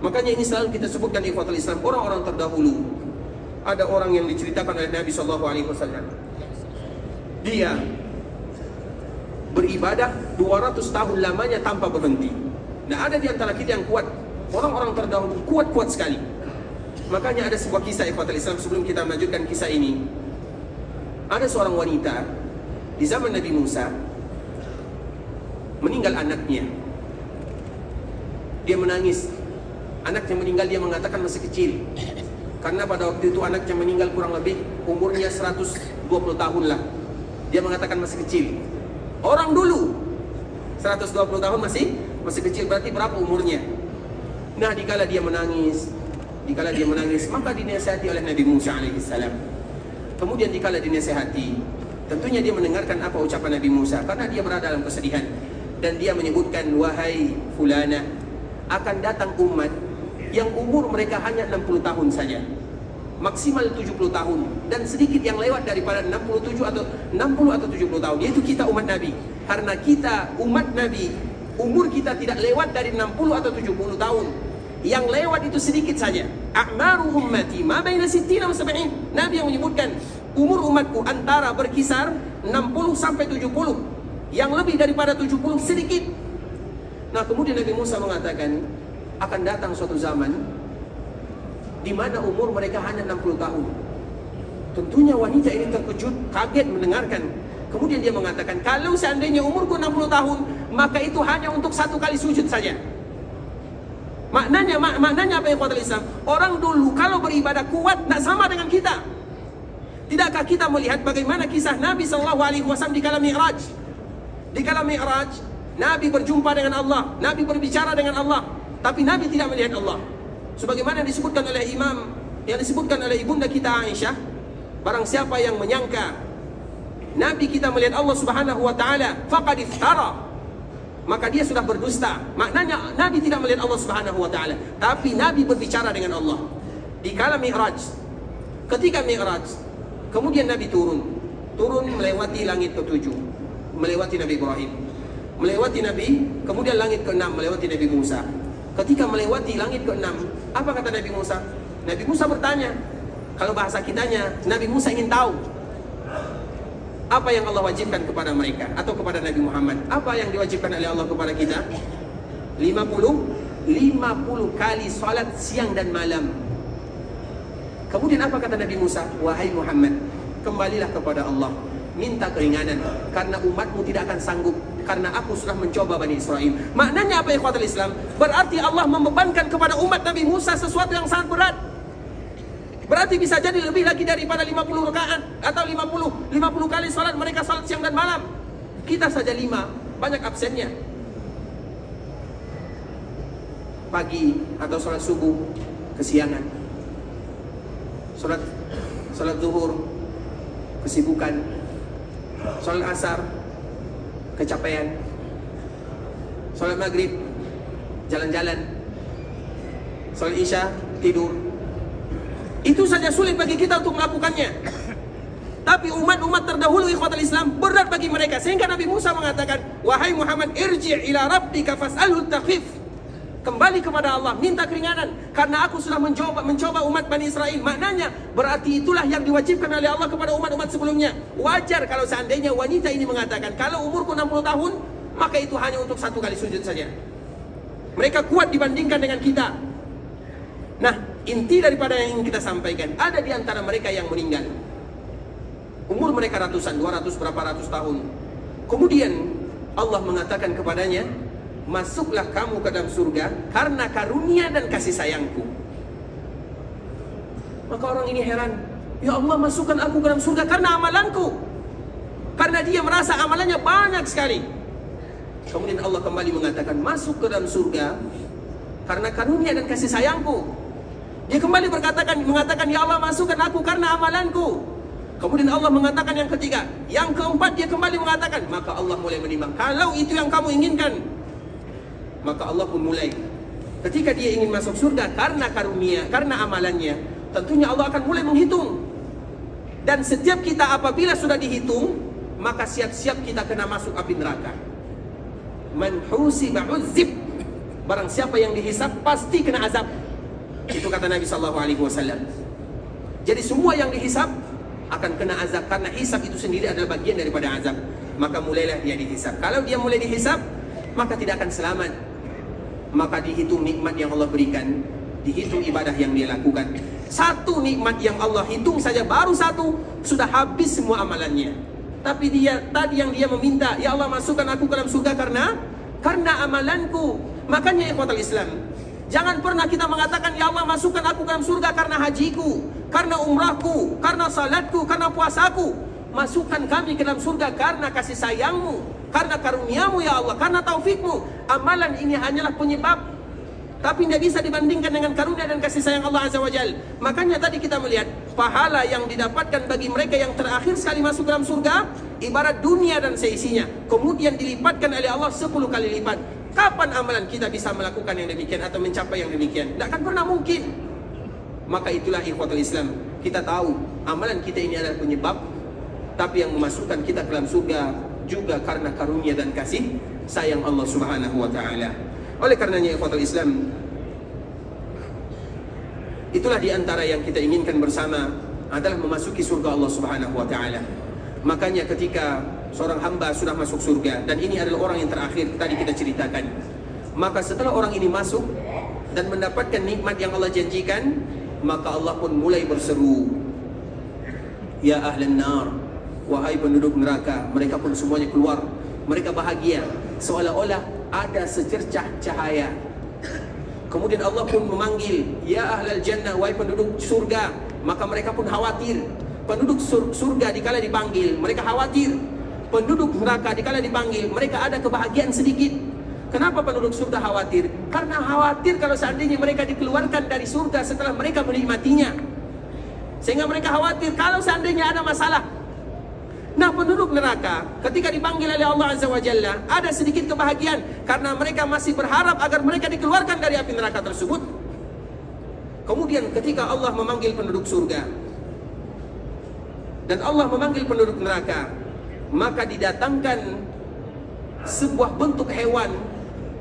Makanya ini selalu kita sebutkan ikhwatul Islam, orang-orang terdahulu. Ada orang yang diceritakan oleh Nabi sallallahu alaihi wasallam. Dia beribadah 200 tahun lamanya tanpa berhenti. Nah, ada di antara kita yang kuat. Orang-orang terdahulu kuat-kuat sekali. Makanya ada sebuah kisah ikhwatul Islam sebelum kita melanjutkan kisah ini. Ada seorang wanita di zaman Nabi Musa, meninggal anaknya. Dia menangis. Anaknya meninggal, dia mengatakan masih kecil. Karena pada waktu itu anaknya meninggal kurang lebih umurnya 120 tahun lah. Dia mengatakan masih kecil. Orang dulu 120 tahun masih kecil, berarti berapa umurnya? Nah, dikala dia menangis, maka dinasihati oleh Nabi Musa alaihissalam. Kemudian dikala dinasihati, tentunya dia mendengarkan apa ucapan Nabi Musa, karena dia berada dalam kesedihan. Dan dia menyebutkan, wahai fulana, akan datang umat yang umur mereka hanya 60 tahun saja, maksimal 70 tahun, dan sedikit yang lewat daripada 60 atau 70 tahun, yaitu kita umat Nabi. Karena kita umat Nabi, umur kita tidak lewat dari 60 atau 70 tahun. Yang lewat itu sedikit saja. A'maru ummati ma baina 60 wa 70. Nabi yang menyebutkan umur umatku antara berkisar 60 sampai 70. Yang lebih daripada 70 sedikit. Nah, kemudian Nabi Musa mengatakan akan datang suatu zaman di mana umur mereka hanya 60 tahun. Tentunya wanita ini terkejut, kaget mendengarkan. Kemudian dia mengatakan, kalau seandainya umurku 60 tahun, maka itu hanya untuk 1 kali sujud saja. Maknanya apa yang kuat Islam? Orang dulu kalau beribadah kuat, tak sama dengan kita. Tidakkah kita melihat bagaimana kisah Nabi SAW di kala Mi'raj? Di kala Mi'raj, Nabi berjumpa dengan Allah, Nabi berbicara dengan Allah, tapi Nabi tidak melihat Allah. Sebagaimana disebutkan oleh disebutkan oleh ibunda kita Aisyah, barang siapa yang menyangka Nabi kita melihat Allah Subhanahu wa taala, faqad iftara, maka dia sudah berdusta. Maknanya Nabi tidak melihat Allah Subhanahu wa taala, tapi Nabi berbicara dengan Allah. Di kala Mi'raj, ketika Mi'raj, kemudian Nabi turun. turun melewati langit ke-7, melewati Nabi Ibrahim, melewati Nabi, kemudian langit ke-6 melewati Nabi Musa. Ketika melewati langit ke-6, apa kata Nabi Musa? Nabi Musa bertanya, kalau bahasa kitanya, Nabi Musa ingin tahu apa yang Allah wajibkan kepada mereka atau kepada Nabi Muhammad. Apa yang diwajibkan oleh Allah kepada kita? 50 kali salat siang dan malam. Kemudian apa kata Nabi Musa? Wahai Muhammad, kembalilah kepada Allah, minta keringanan, karena umatmu tidak akan sanggup, karena aku sudah mencoba Bani Israel. Maknanya apa, ikhwatul Islam? Berarti Allah membebankan kepada umat Nabi Musa sesuatu yang sangat berat. Berarti bisa jadi lebih lagi daripada 50 rakaat atau 50 kali salat mereka, salat siang dan malam. Kita saja 5, banyak absennya. Pagi atau salat subuh kesiangan, salat zuhur kesibukan, salat asar kecapean, salat maghrib jalan-jalan, salat isya tidur. Itu saja sulit bagi kita untuk melakukannya. Tapi umat-umat terdahulu, ikhwatul Islam, berat bagi mereka. Sehingga Nabi Musa mengatakan, wahai Muhammad, irji' ila rabbika fas'alhu takhfif. Kembali kepada Allah, minta keringanan, karena aku sudah mencoba umat Bani Israel. Maknanya berarti itulah yang diwajibkan oleh Allah kepada umat-umat sebelumnya. Wajar kalau seandainya wanita ini mengatakan, kalau umurku 60 tahun, maka itu hanya untuk 1 kali sujud saja. Mereka kuat dibandingkan dengan kita. Nah, inti daripada yang ingin kita sampaikan, ada di antara mereka yang meninggal, umur mereka ratusan, 200 berapa ratus tahun. Kemudian Allah mengatakan kepadanya, masuklah kamu ke dalam surga karena karunia dan kasih sayangku. Maka orang ini heran, ya Allah, masukkan aku ke dalam surga karena amalanku. Karena dia merasa amalannya banyak sekali. Kemudian Allah kembali mengatakan, masuk ke dalam surga karena karunia dan kasih sayangku. Dia kembali mengatakan, ya Allah, masukkan aku karena amalanku. Kemudian Allah mengatakan yang ketiga. Yang keempat dia kembali mengatakan, maka Allah mulai menimbang, kalau itu yang kamu inginkan. Maka Allah pun mulai, ketika dia ingin masuk surga karena karunia, karena amalannya, tentunya Allah akan mulai menghitung. Dan setiap kita apabila sudah dihitung, maka siap-siap kita kena masuk api neraka. Man husiba uzib. Barang siapa yang dihisab pasti kena azab. Itu kata Nabi SAW. Jadi semua yang dihisab akan kena azab, karena hisab itu sendiri adalah bagian daripada azab. Maka mulailah dia dihisab. Kalau dia mulai dihisab, maka tidak akan selamat. Maka dihitung nikmat yang Allah berikan, dihitung ibadah yang dia lakukan. Satu nikmat yang Allah hitung saja, baru satu, sudah habis semua amalannya. Tapi tadi yang dia meminta, ya Allah, masukkan aku ke dalam surga karena amalanku. Makanya ikhwatul Islam, jangan pernah kita mengatakan, ya Allah, masukkan aku ke dalam surga karena hajiku, karena umrahku, karena salatku, karena puasaku. Masukkan kami ke dalam surga karena kasih sayangmu, karena karuniamu ya Allah, karena taufikmu. Amalan ini hanyalah penyebab, tapi tidak bisa dibandingkan dengan karunia dan kasih sayang Allah Azza wa Jal. Makanya tadi kita melihat pahala yang didapatkan bagi mereka yang terakhir sekali masuk dalam surga, ibarat dunia dan seisinya, kemudian dilipatkan oleh Allah 10 kali lipat. Kapan amalan kita bisa melakukan yang demikian atau mencapai yang demikian? Tidak akan pernah mungkin. Maka itulah ikhwatul Islam, kita tahu amalan kita ini adalah penyebab, tapi yang memasukkan kita ke dalam surga juga karena karunia dan kasih sayang Allah Subhanahu wa ta'ala. Oleh karenanya ikhwatul Islam, itulah diantara yang kita inginkan bersama adalah memasuki surga Allah Subhanahu wa ta'ala. Makanya ketika seorang hamba sudah masuk surga, dan ini adalah orang yang terakhir tadi kita ceritakan, maka setelah orang ini masuk dan mendapatkan nikmat yang Allah janjikan, maka Allah pun mulai berseru, ya ahlan nar, wahai penduduk neraka. Mereka pun semuanya keluar, mereka bahagia, seolah-olah ada secercah cahaya. Kemudian Allah pun memanggil, ya ahlal jannah, wahai penduduk surga. Maka mereka pun khawatir. Penduduk surga dikala dipanggil, mereka khawatir. Penduduk neraka dikala dipanggil, mereka ada kebahagiaan sedikit. Kenapa penduduk surga khawatir? Karena khawatir kalau seandainya mereka dikeluarkan dari surga setelah mereka menikmatinya. Sehingga mereka khawatir kalau seandainya ada masalah. Nah, penduduk neraka ketika dipanggil oleh Allah Azza wa Jalla, ada sedikit kebahagiaan karena mereka masih berharap agar mereka dikeluarkan dari api neraka tersebut. Kemudian ketika Allah memanggil penduduk surga, dan Allah memanggil penduduk neraka, maka didatangkan sebuah bentuk hewan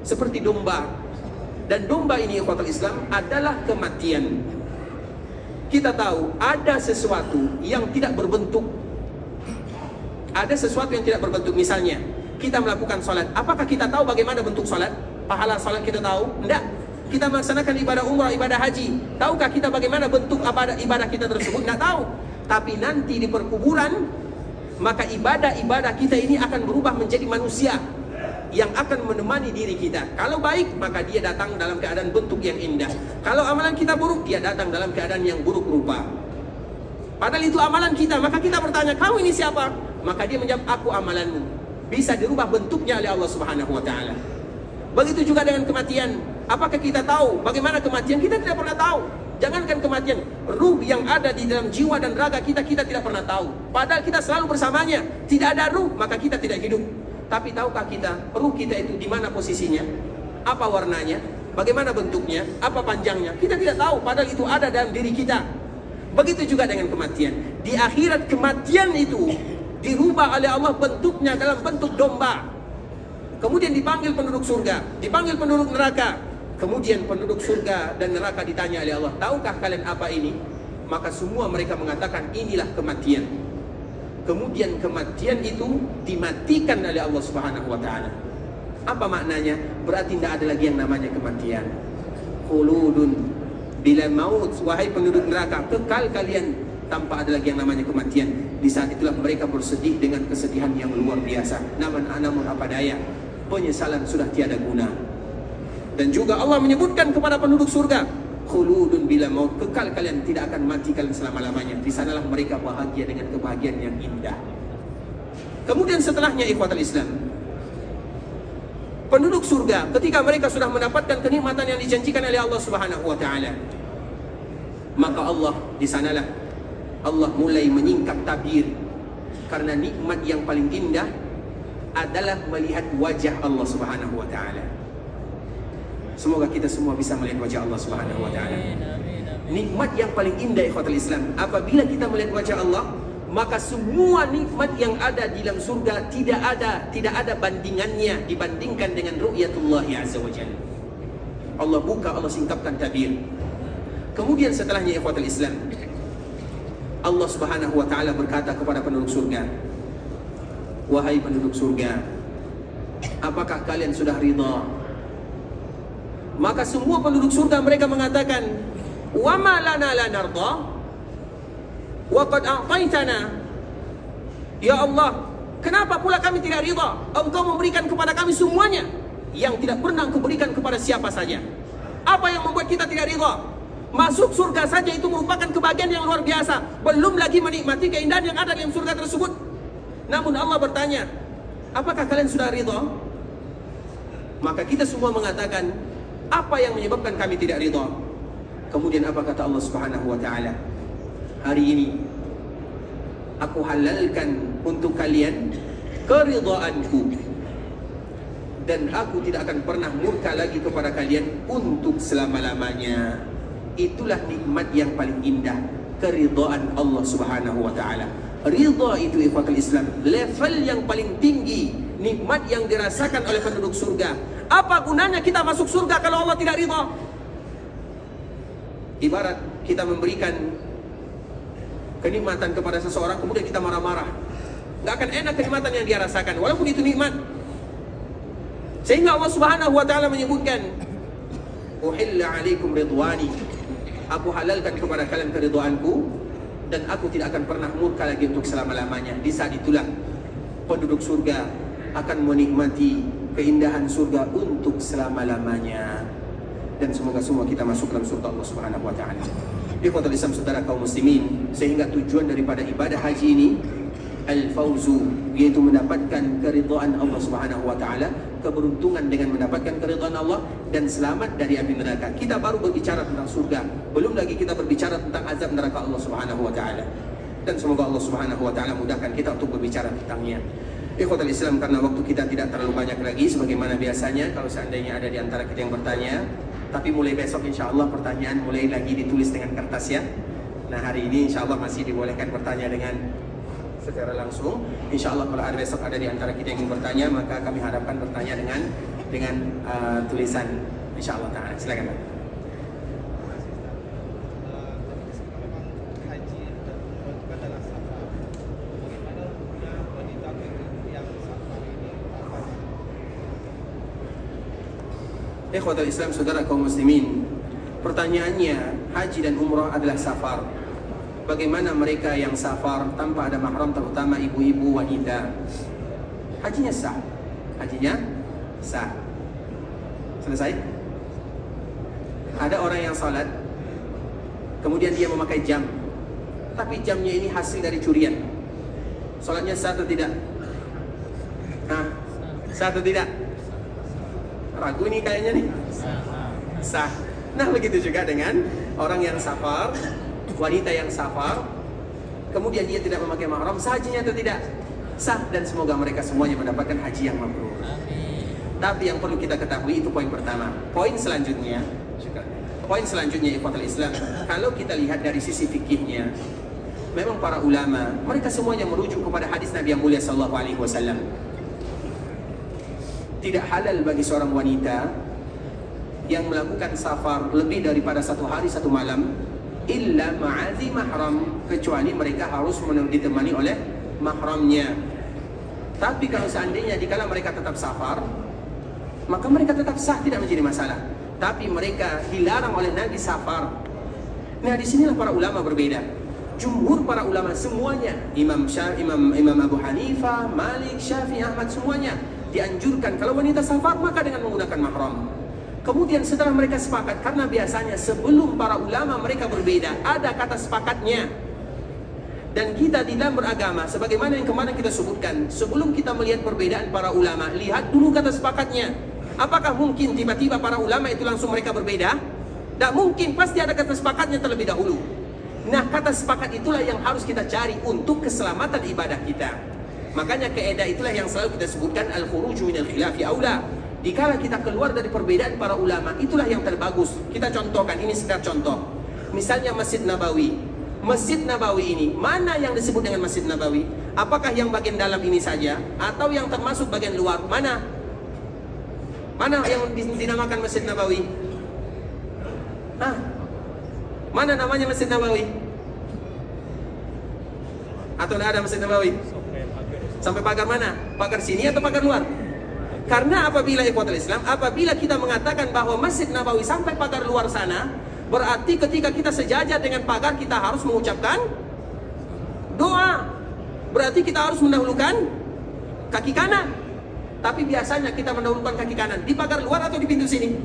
seperti domba. Dan domba ini, ikhwatul Islam, adalah kematian. Kita tahu ada sesuatu yang tidak berbentuk. Ada sesuatu yang tidak berbentuk. Misalnya kita melakukan sholat, apakah kita tahu bagaimana bentuk sholat? Pahala sholat kita tahu? Tidak. Kita melaksanakan ibadah umrah, ibadah haji, tahukah kita bagaimana bentuk ibadah kita tersebut? Tidak tahu. Tapi nanti di perkuburan, maka ibadah-ibadah kita ini akan berubah menjadi manusia yang akan menemani diri kita. Kalau baik, maka dia datang dalam keadaan bentuk yang indah. Kalau amalan kita buruk, dia datang dalam keadaan yang buruk rupa. Padahal itu amalan kita. Maka kita bertanya, kamu ini siapa? Maka dia menjawab, aku amalanmu. Bisa dirubah bentuknya oleh Allah Subhanahu wa Ta'ala. Begitu juga dengan kematian. Apakah kita tahu bagaimana kematian? Kita tidak pernah tahu. Jangankan kematian, ruh yang ada di dalam jiwa dan raga kita tidak pernah tahu. Padahal kita selalu bersamanya. Tidak ada ruh, maka kita tidak hidup. Tapi tahukah kita, ruh kita itu di mana posisinya? Apa warnanya? Bagaimana bentuknya? Apa panjangnya? Kita tidak tahu, padahal itu ada dalam diri kita. Begitu juga dengan kematian. Di akhirat kematian itu dirubah oleh Allah bentuknya dalam bentuk domba. Kemudian dipanggil penduduk surga, dipanggil penduduk neraka. Kemudian penduduk surga dan neraka ditanya oleh Allah, tahukah kalian apa ini? Maka semua mereka mengatakan, inilah kematian. Kemudian kematian itu dimatikan oleh Allah Subhanahu wa Ta'ala. Apa maknanya? Berarti tidak ada lagi yang namanya kematian. Khuludun bila maut, wahai penduduk neraka, kekal kalian tanpa ada lagi yang namanya kematian. Di saat itulah mereka bersedih dengan kesedihan yang luar biasa. Namun apa daya, penyesalan sudah tiada guna. Dan juga Allah menyebutkan kepada penduduk surga, khuludun bila maut, kekal kalian, tidak akan mati kalian selama-lamanya. Di sanalah mereka bahagia dengan kebahagiaan yang indah. Kemudian setelahnya, ikhwatul Islam, penduduk surga ketika mereka sudah mendapatkan kenikmatan yang dijanjikan oleh Allah Subhanahu wa Ta'ala, maka Allah di sanalah Allah mulai menyingkap tabir, karena nikmat yang paling indah adalah melihat wajah Allah Subhanahu wa Ta'ala. Semoga kita semua bisa melihat wajah Allah Subhanahu wa Ta'ala. Nikmat yang paling indah, ikhwatul Islam, apabila kita melihat wajah Allah, maka semua nikmat yang ada di dalam surga tidak ada bandingannya dibandingkan dengan ru'yatullah azza wa jalla. Allah buka, Allah singkapkan tabir. Kemudian setelahnya, ikhwatul Islam, Allah Subhanahu wa Ta'ala berkata kepada penduduk surga, wahai penduduk surga, apakah kalian sudah ridha? Maka semua penduduk surga mereka mengatakan, wa ma lana la narda wa qad a'taitana. Ya Allah, kenapa pula kami tidak ridha? Engkau memberikan kepada kami semuanya yang tidak pernah Engkau berikan kepada siapa saja. Apa yang membuat kita tidak ridha? Masuk surga saja itu merupakan kebahagiaan yang luar biasa, belum lagi menikmati keindahan yang ada di dalam surga tersebut. Namun Allah bertanya, apakah kalian sudah ridha? Maka kita semua mengatakan, apa yang menyebabkan kami tidak ridha? Kemudian apa kata Allah Subhanahu wa Ta'ala? Hari ini aku halalkan untuk kalian keridhaanku, dan aku tidak akan pernah murka lagi kepada kalian untuk selama-lamanya. Itulah nikmat yang paling indah, keridhaan Allah Subhanahu wa Ta'ala. Ridha itu, ikhwatul Islam, level yang paling tinggi, nikmat yang dirasakan oleh penduduk surga. Apa gunanya kita masuk surga kalau Allah tidak ridha? Ibarat kita memberikan kenikmatan kepada seseorang, kemudian kita marah-marah, gak akan enak kenikmatan yang dia rasakan, walaupun itu nikmat. Sehingga Allah Subhanahu wa Ta'ala menyebutkan, uhilla alaikum ridwani, aku halalkan kepada kalian keridhaanku, dan aku tidak akan pernah murka lagi untuk selama-lamanya. Di saat itulah penduduk surga akan menikmati keindahan surga untuk selama-lamanya. Dan semoga semua kita masuk dalam surga Allah Subhanahu wa Ta'ala. Ikhwatul Islam, saudara kaum muslimin, sehingga tujuan daripada ibadah haji ini al-fauzu, yaitu mendapatkan keridhaan Allah Subhanahu wa Ta'ala, keberuntungan dengan mendapatkan keridhaan Allah dan selamat dari api neraka. Kita baru berbicara tentang surga, belum lagi kita berbicara tentang azab neraka Allah Subhanahu wa Ta'ala. Dan semoga Allah Subhanahu wa Ta'ala mudahkan kita untuk berbicara tentangnya. Ikhwatul Islam, karena waktu kita tidak terlalu banyak lagi, sebagaimana biasanya kalau seandainya ada di antara kita yang bertanya, tapi mulai besok insya Allah pertanyaan mulai lagi ditulis dengan kertas ya. Nah, hari ini insya Allah masih dibolehkan bertanya dengan secara langsung. Insya Allah kalau ada besok ada di antara kita yang ingin bertanya, maka kami harapkan bertanya dengan tulisan. Insya Allah Ta'ala. Silakan Pak. Ikhwatul Islam, saudara kaum muslimin, pertanyaannya, haji dan umrah adalah safar. Bagaimana mereka yang safar tanpa ada mahram, terutama ibu-ibu wanita? Hajinya sah. Hajinya sah. Selesai? Ada orang yang salat, kemudian dia memakai jam, tapi jamnya ini hasil dari curian. Salatnya sah atau tidak? Hah? Sah atau tidak? Ragu nih kayaknya nih. Sah. Nah begitu juga dengan orang yang safar, wanita yang safar, kemudian dia tidak memakai mahram, sah hajinya atau tidak? Sah, dan semoga mereka semuanya mendapatkan haji yang mabrur. Tapi yang perlu kita ketahui itu poin pertama. Poin selanjutnya, ikhwatul Islam, kalau kita lihat dari sisi fikihnya, memang para ulama mereka semuanya merujuk kepada hadis Nabi yang mulia sallallahu alaihi wasallam. Tidak halal bagi seorang wanita yang melakukan safar lebih daripada 1 hari 1 malam illa ma'adhi mahram, kecuali mereka harus ditemani oleh mahramnya. Tapi kalau seandainya dikala mereka tetap safar, maka mereka tetap sah, tidak menjadi masalah. Tapi mereka dilarang oleh Nabi safar. Nah disinilah para ulama berbeda. Jumhur para ulama semuanya, Imam Abu Hanifah, Malik, Syafi'i, Ahmad, semuanya dianjurkan kalau wanita safar maka dengan menggunakan mahram. Kemudian setelah mereka sepakat, karena biasanya sebelum para ulama mereka berbeda, ada kata sepakatnya. Dan kita di dalam beragama, sebagaimana yang kemarin kita sebutkan, sebelum kita melihat perbedaan para ulama, lihat dulu kata sepakatnya. Apakah mungkin tiba-tiba para ulama itu langsung mereka berbeda? Tidak mungkin, pasti ada kata sepakatnya terlebih dahulu. Nah kata sepakat itulah yang harus kita cari untuk keselamatan ibadah kita. Makanya kaidah itulah yang selalu kita sebutkan, al-khuruju minal khilafi aula. Dikala kita keluar dari perbedaan para ulama, itulah yang terbagus. Kita contohkan, ini sekedar contoh. Misalnya Masjid Nabawi. Masjid Nabawi ini, mana yang disebut dengan Masjid Nabawi? Apakah yang bagian dalam ini saja atau yang termasuk bagian luar? Mana? Mana yang dinamakan Masjid Nabawi? Hah? Mana namanya Masjid Nabawi? Atau tidak ada Masjid Nabawi? Sampai pagar mana? Pagar sini atau pagar luar? Karena apabila ikhwatul Islam, apabila kita mengatakan bahwa Masjid Nabawi sampai pagar luar sana, berarti ketika kita sejajar dengan pagar kita harus mengucapkan doa. Berarti kita harus mendahulukan kaki kanan. Tapi biasanya kita mendahulukan kaki kanan di pagar luar atau di pintu sini.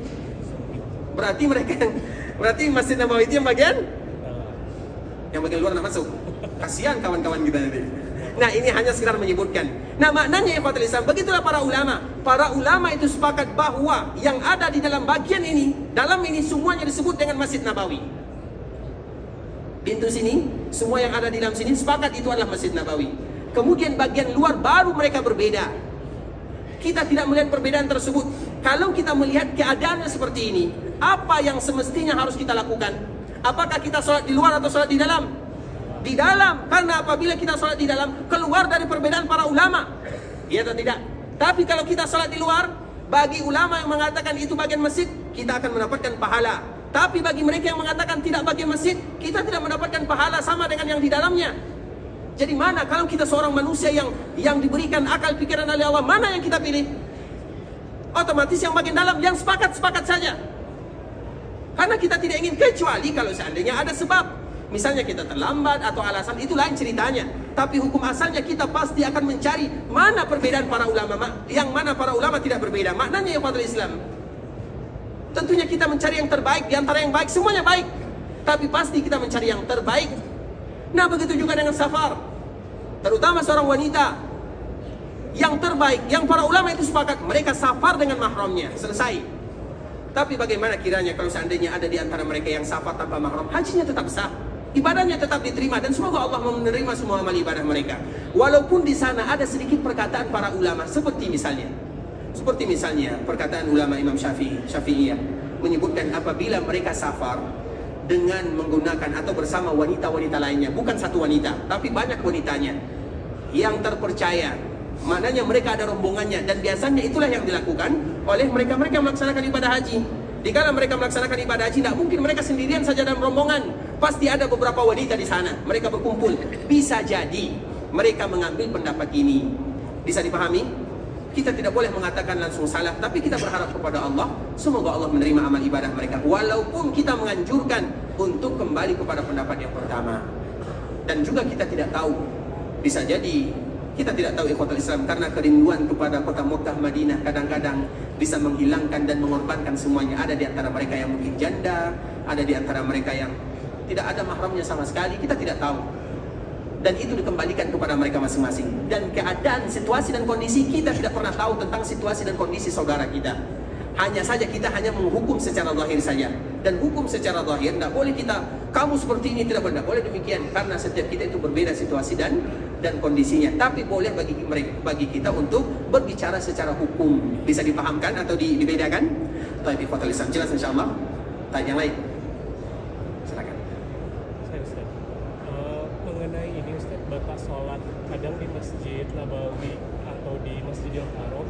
Berarti Masjid Nabawi itu yang bagian luar nak masuk. Kasihan kawan-kawan kita nanti. Nah ini hanya sekedar menyebutkan. Nah maknanya ya Fatul Islam, begitulah para ulama. Para ulama itu sepakat bahwa yang ada di dalam bagian ini, dalam ini semuanya disebut dengan Masjid Nabawi. Pintu sini, semua yang ada di dalam sini sepakat itu adalah Masjid Nabawi. Kemudian bagian luar baru mereka berbeda. Kita tidak melihat perbedaan tersebut. Kalau kita melihat keadaannya seperti ini, apa yang semestinya harus kita lakukan? Apakah kita sholat di luar atau sholat di dalam? Di dalam, karena apabila kita sholat di dalam, keluar dari perbedaan para ulama. Iya atau tidak? Tapi kalau kita sholat di luar, bagi ulama yang mengatakan itu bagian masjid, kita akan mendapatkan pahala. Tapi bagi mereka yang mengatakan tidak bagian masjid, kita tidak mendapatkan pahala sama dengan yang di dalamnya. Jadi mana kalau kita seorang manusia yang diberikan akal pikiran oleh Allah, mana yang kita pilih? Otomatis yang bagian dalam, yang sepakat-sepakat saja. Karena kita tidak ingin, kecuali kalau seandainya ada sebab. Misalnya kita terlambat atau alasan, itu lain ceritanya. Tapi hukum asalnya kita pasti akan mencari mana perbedaan para ulama, yang mana para ulama tidak berbeda. Maknanya ya Fatul Islam, tentunya kita mencari yang terbaik. Di antara yang baik, semuanya baik, tapi pasti kita mencari yang terbaik. Nah begitu juga dengan safar, terutama seorang wanita. Yang terbaik, yang para ulama itu sepakat, mereka safar dengan mahramnya, selesai. Tapi bagaimana kiranya kalau seandainya ada di antara mereka yang safar tanpa mahram, hajinya tetap sah, ibadahnya tetap diterima, dan semoga Allah menerima semua amal ibadah mereka. Walaupun di sana ada sedikit perkataan para ulama, seperti misalnya perkataan ulama Imam Syafi'iyah menyebutkan apabila mereka safar dengan menggunakan atau bersama wanita-wanita lainnya, bukan satu wanita tapi banyak wanitanya, yang terpercaya. Maknanya mereka ada rombongannya, dan biasanya itulah yang dilakukan oleh mereka-mereka yang melaksanakan ibadah haji. Dikala mereka melaksanakan ibadah haji, tidak mungkin mereka sendirian saja dalam rombongan. Pasti ada beberapa wanita di sana, mereka berkumpul. Bisa jadi mereka mengambil pendapat ini. Bisa dipahami? Kita tidak boleh mengatakan langsung salah, tapi kita berharap kepada Allah, semoga Allah menerima amal ibadah mereka. Walaupun kita menganjurkan untuk kembali kepada pendapat yang pertama. Dan juga kita tidak tahu, bisa jadi kita tidak tahu ikhwatul Islam, karena kerinduan kepada kota Mekah, Madinah kadang-kadang bisa menghilangkan dan mengorbankan semuanya. Ada di antara mereka yang mungkin janda, ada di antara mereka yang tidak ada mahramnya sama sekali, kita tidak tahu. Dan itu dikembalikan kepada mereka masing-masing. Dan keadaan, situasi dan kondisi, kita tidak pernah tahu tentang situasi dan kondisi saudara kita. Hanya saja kita hanya menghukum secara zahir saja. Dan hukum secara zahir, tidak boleh kita, kamu seperti ini, tidak boleh demikian. Karena setiap kita itu berbeda situasi dan kondisinya. Tapi boleh bagi kita untuk berbicara secara hukum. Bisa dipahamkan atau dibedakan? Tapi ikhwatul Islam, jelas insyaAllah. Tanya yang lain. Silakan. Saya Ustaz, mengenai ini Ustaz, batas sholat kadang di Masjid Nabawi atau di Masjidil Haram,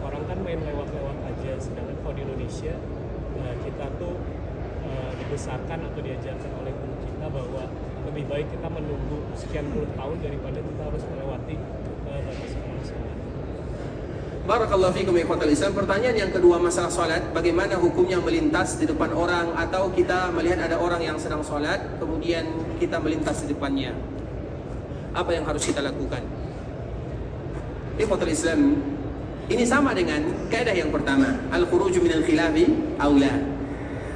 orang kan main lewat-lewat aja. Sedangkan kalau di Indonesia, kita tuh dibesarkan atau diajarkan oleh guru kita bahwa lebih baik kita menunggu sekian puluh tahun daripada kita harus melewati batas sholat. Barakallahu fikum ikhwatul Islam. Pertanyaan yang kedua masalah sholat, bagaimana hukumnya melintas di depan orang, atau kita melihat ada orang yang sedang sholat kemudian kita melintas di depannya, apa yang harus kita lakukan? Ikhwatul Islam, ini sama dengan kaidah yang pertama, al-khuruju minal khilafi aula.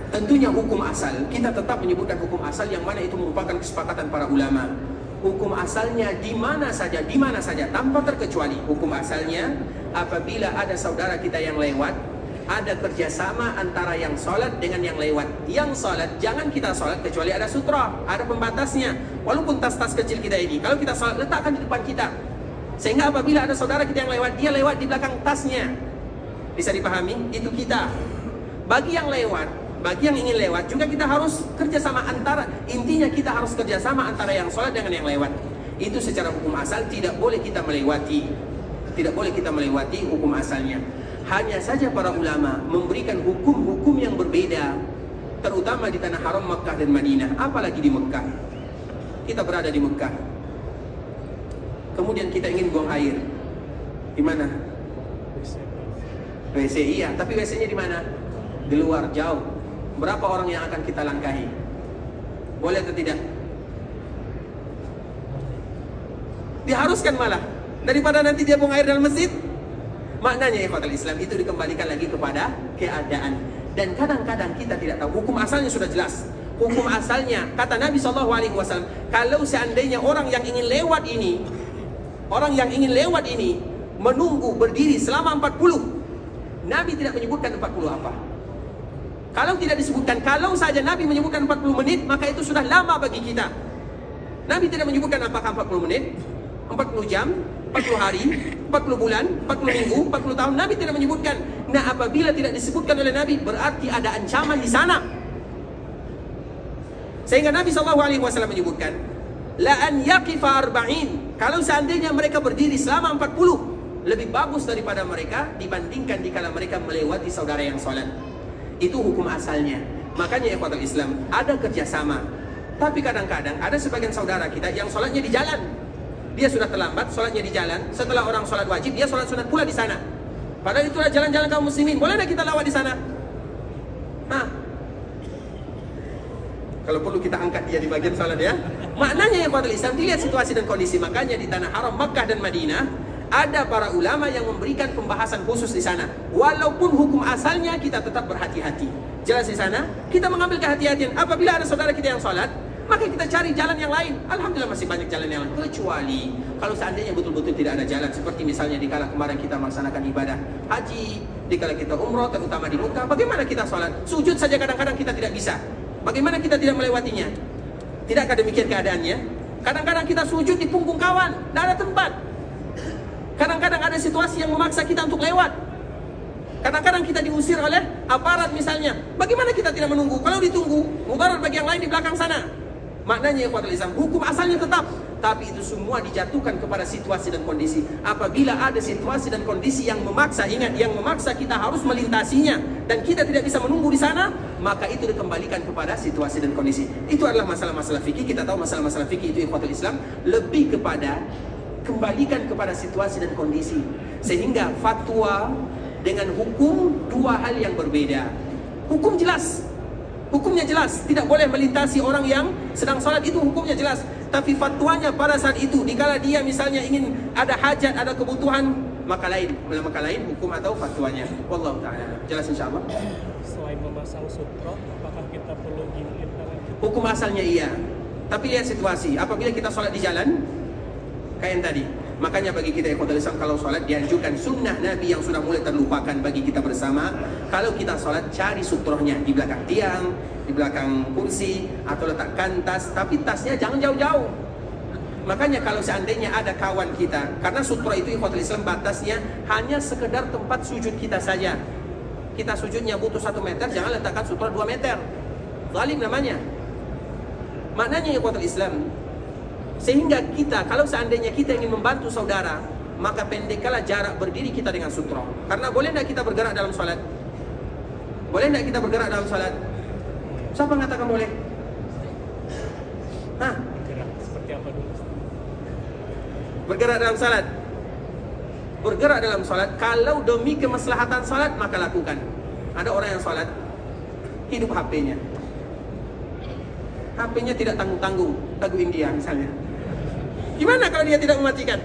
Tentunya hukum asal, kita tetap menyebutkan hukum asal yang mana itu merupakan kesepakatan para ulama. Hukum asalnya di mana saja tanpa terkecuali. Hukum asalnya apabila ada saudara kita yang lewat, ada kerjasama antara yang sholat dengan yang lewat. Yang sholat, jangan kita sholat kecuali ada sutra, ada pembatasnya. Walaupun tas-tas kecil kita ini, kalau kita sholat, letakkan di depan kita, sehingga apabila ada saudara kita yang lewat, dia lewat di belakang tasnya. Bisa dipahami? Itu kita. Bagi yang lewat, bagi yang ingin lewat juga kita harus kerjasama antara, intinya kita harus kerjasama antara yang sholat dengan yang lewat. Itu secara hukum asal tidak boleh kita melewati. Tidak boleh kita melewati hukum asalnya. Hanya saja para ulama memberikan hukum-hukum yang berbeda, terutama di tanah haram Makkah dan Madinah. Apalagi di Mekah. Kita berada di Mekah, kemudian kita ingin buang air. Di mana? WC, iya. Tapi WC-nya di mana? Di luar, jauh. Berapa orang yang akan kita langkahi? Boleh atau tidak? Diharuskan malah, daripada nanti dia buang air dalam masjid. Maknanya ikhwatul Islam, itu dikembalikan lagi kepada keadaan. Dan kadang-kadang kita tidak tahu. Hukum asalnya sudah jelas. Hukum asalnya, kata Nabi SAW, kalau seandainya orang yang ingin lewat ini, menunggu berdiri selama 40, Nabi tidak menyebutkan 40 apa. Kalau tidak disebutkan, kalau saja Nabi menyebutkan 40 menit, maka itu sudah lama bagi kita. Nabi tidak menyebutkan apakah 40 menit, 40 jam, 40 hari, 40 bulan, 40 minggu, 40 tahun. Nabi tidak menyebutkan. Nah, apabila tidak disebutkan oleh Nabi, berarti ada ancaman di sana. Sehingga Nabi SAW menyebutkan, la an yaqifa arba'in. Kalau seandainya mereka berdiri selama 40, lebih bagus daripada mereka dibandingkan dikala mereka melewati saudara yang sholat. Itu hukum asalnya. Makanya ikhwatul Islam, ada kerjasama. Tapi kadang-kadang ada sebagian saudara kita yang sholatnya di jalan. Dia sudah terlambat, sholatnya di jalan. Setelah orang sholat wajib, dia sholat sunat pula di sana. Padahal itulah jalan-jalan kaum muslimin. Boleh tidak kita lawat di sana? Nah, kalau perlu kita angkat dia di bagian sholat ya. Maknanya ikhwatul Islam, dilihat situasi dan kondisi. Makanya di tanah haram Makkah dan Madinah, ada para ulama yang memberikan pembahasan khusus di sana. Walaupun hukum asalnya kita tetap berhati-hati. Jelas di sana, kita mengambil kehati-hatian. Apabila ada saudara kita yang sholat, maka kita cari jalan yang lain. Alhamdulillah masih banyak jalan yang lain. Kecuali kalau seandainya betul-betul tidak ada jalan. Seperti misalnya dikala kemarin kita melaksanakan ibadah haji, dikala kita umroh, terutama di Mekah. Bagaimana kita sholat? Sujud saja kadang-kadang kita tidak bisa. Bagaimana kita tidak melewatinya? Tidakkah demikian keadaannya? Kadang-kadang kita sujud di punggung kawan, tidak ada tempat. Kadang-kadang ada situasi yang memaksa kita untuk lewat. Kadang-kadang kita diusir oleh aparat misalnya. Bagaimana kita tidak menunggu? Kalau ditunggu, mudarat bagi yang lain di belakang sana. Maknanya ikhwatul Islam, hukum asalnya tetap. tapi itu semua dijatuhkan kepada situasi dan kondisi. Apabila ada situasi dan kondisi yang memaksa, ingat, yang memaksa kita harus melintasinya dan kita tidak bisa menunggu di sana, maka itu dikembalikan kepada situasi dan kondisi. Itu adalah masalah-masalah fikih. Kita tahu masalah-masalah fikih itu ikhwatul Islam lebih kepada kembalikan kepada situasi dan kondisi. Sehingga fatwa dengan hukum dua hal yang berbeda. Hukum jelas, hukumnya jelas, tidak boleh melintasi orang yang sedang sholat, itu hukumnya jelas. Tapi fatwanya pada saat itu, dikala dia misalnya ingin ada hajat, ada kebutuhan, maka lain hukum atau fatwanya. Wallahu ta'ala jelas insyaallah. Selain memasang sutra, apakah kita perlu giniin tangan kita? Hukum asalnya iya, tapi lihat situasi. Apabila kita sholat di jalan, kayak yang tadi, makanya bagi kita ikhwatul Islam, kalau sholat dianjurkan sunnah Nabi yang sudah mulai terlupakan bagi kita bersama. Kalau kita sholat, cari sutrohnya di belakang tiang, di belakang kursi, atau letakkan tas, tapi tasnya jangan jauh-jauh. Makanya kalau seandainya ada kawan kita, karena sutra itu ikhwatul Islam batasnya hanya sekedar tempat sujud kita saja. Kita sujudnya butuh 1 meter, jangan letakkan sutra 2 meter. Zalim namanya. Maknanya ikhwatul Islam, sehingga kita, kalau seandainya kita ingin membantu saudara, maka pendekkanlah jarak berdiri kita dengan sutra. Karena boleh tidak kita bergerak dalam salat? Boleh tidak kita bergerak dalam salat? Siapa mengatakan boleh? Hah? Bergerak seperti apa dulu? Bergerak dalam salat? Bergerak dalam salat, kalau demi kemaslahatan salat, maka lakukan. Ada orang yang salat, hidup HP-nya. HP-nya tidak tanggung-tanggung, lagu India misalnya. Gimana kalau dia tidak mematikan?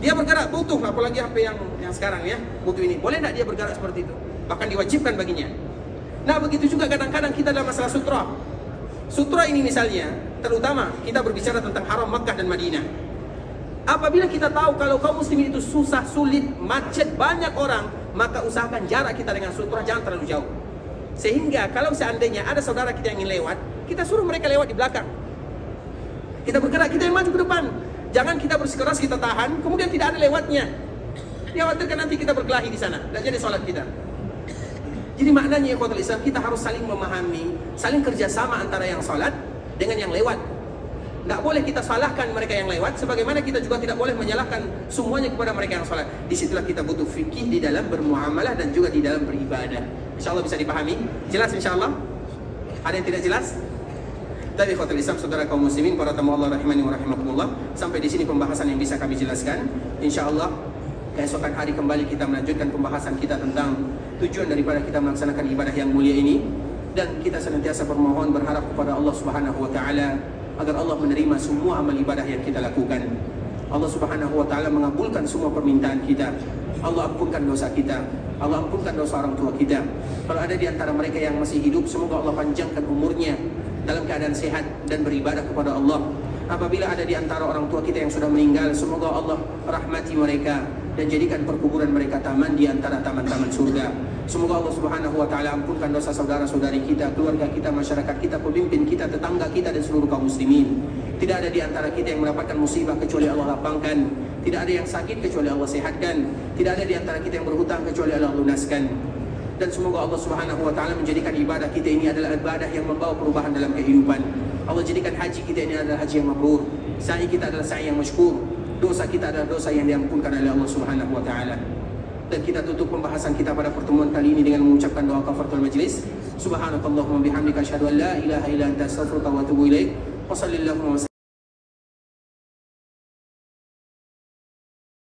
Dia bergerak, butuh, apalagi HP yang sekarang ya, butuh ini. Boleh tidak dia bergerak seperti itu? Bahkan diwajibkan baginya. Nah begitu juga kadang-kadang kita dalam masalah sutra. Sutra ini misalnya, terutama kita berbicara tentang haram Makkah dan Madinah. Apabila kita tahu kalau kaum muslimin itu susah, sulit, macet, banyak orang, maka usahakan jarak kita dengan sutra jangan terlalu jauh. Sehingga kalau seandainya ada saudara kita yang ingin lewat, kita suruh mereka lewat di belakang. Kita bergerak, kita yang maju ke depan. Jangan kita bersikeras, kita tahan, kemudian tidak ada lewatnya. Dikhawatirkan nanti kita berkelahi di sana, tidak jadi sholat kita. Jadi maknanya ikhwatul Islam, kita harus saling memahami, saling kerjasama antara yang sholat dengan yang lewat. Tidak boleh kita salahkan mereka yang lewat, sebagaimana kita juga tidak boleh menyalahkan semuanya kepada mereka yang sholat. Disitulah kita butuh fikih di dalam bermuamalah dan juga di dalam beribadah. InsyaAllah bisa dipahami? Jelas insyaAllah? Ada yang tidak jelas? Tapi ikhwatul Islam, saudara kaum muslimin, para tamu Allah rahimani wa rahimakumullah, sampai di sini pembahasan yang bisa kami jelaskan. InsyaAllah keesokan hari kembali kita melanjutkan pembahasan kita tentang tujuan daripada kita melaksanakan ibadah yang mulia ini. Dan kita senantiasa bermohon, berharap kepada Allah subhanahu wa ta'ala agar Allah menerima semua amal ibadah yang kita lakukan. Allah subhanahu wa ta'ala mengabulkan semua permintaan kita. Allah ampunkan dosa kita, Allah ampunkan dosa orang tua kita. Kalau ada di antara mereka yang masih hidup, semoga Allah panjangkan umurnya dalam keadaan sehat dan beribadah kepada Allah. Apabila ada di antara orang tua kita yang sudah meninggal, semoga Allah rahmati mereka dan jadikan perkuburan mereka taman di antara taman-taman surga. Semoga Allah subhanahu wa ta'ala ampunkan dosa saudara-saudari kita, keluarga kita, masyarakat kita, pemimpin kita, tetangga kita, dan seluruh kaum muslimin. Tidak ada di antara kita yang mendapatkan musibah kecuali Allah lapangkan. Tidak ada yang sakit kecuali Allah sehatkan. Tidak ada di antara kita yang berhutang kecuali Allah lunaskan. Dan semoga Allah subhanahu wa ta'ala menjadikan ibadah kita ini adalah ibadah yang membawa perubahan dalam kehidupan. Allah jadikan haji kita ini adalah haji yang mabrur, sa'i kita adalah sa'i yang masykur, dosa kita adalah dosa yang diampunkan oleh Allah subhanahu wa ta'ala. Dan kita tutup pembahasan kita pada pertemuan kali ini dengan mengucapkan doa kafaratul majlis. Subhanakallahumma bihamdika asyhadu an la ilaha illa anta astaghfiruka wa atubu ilaik. Wa sallallahu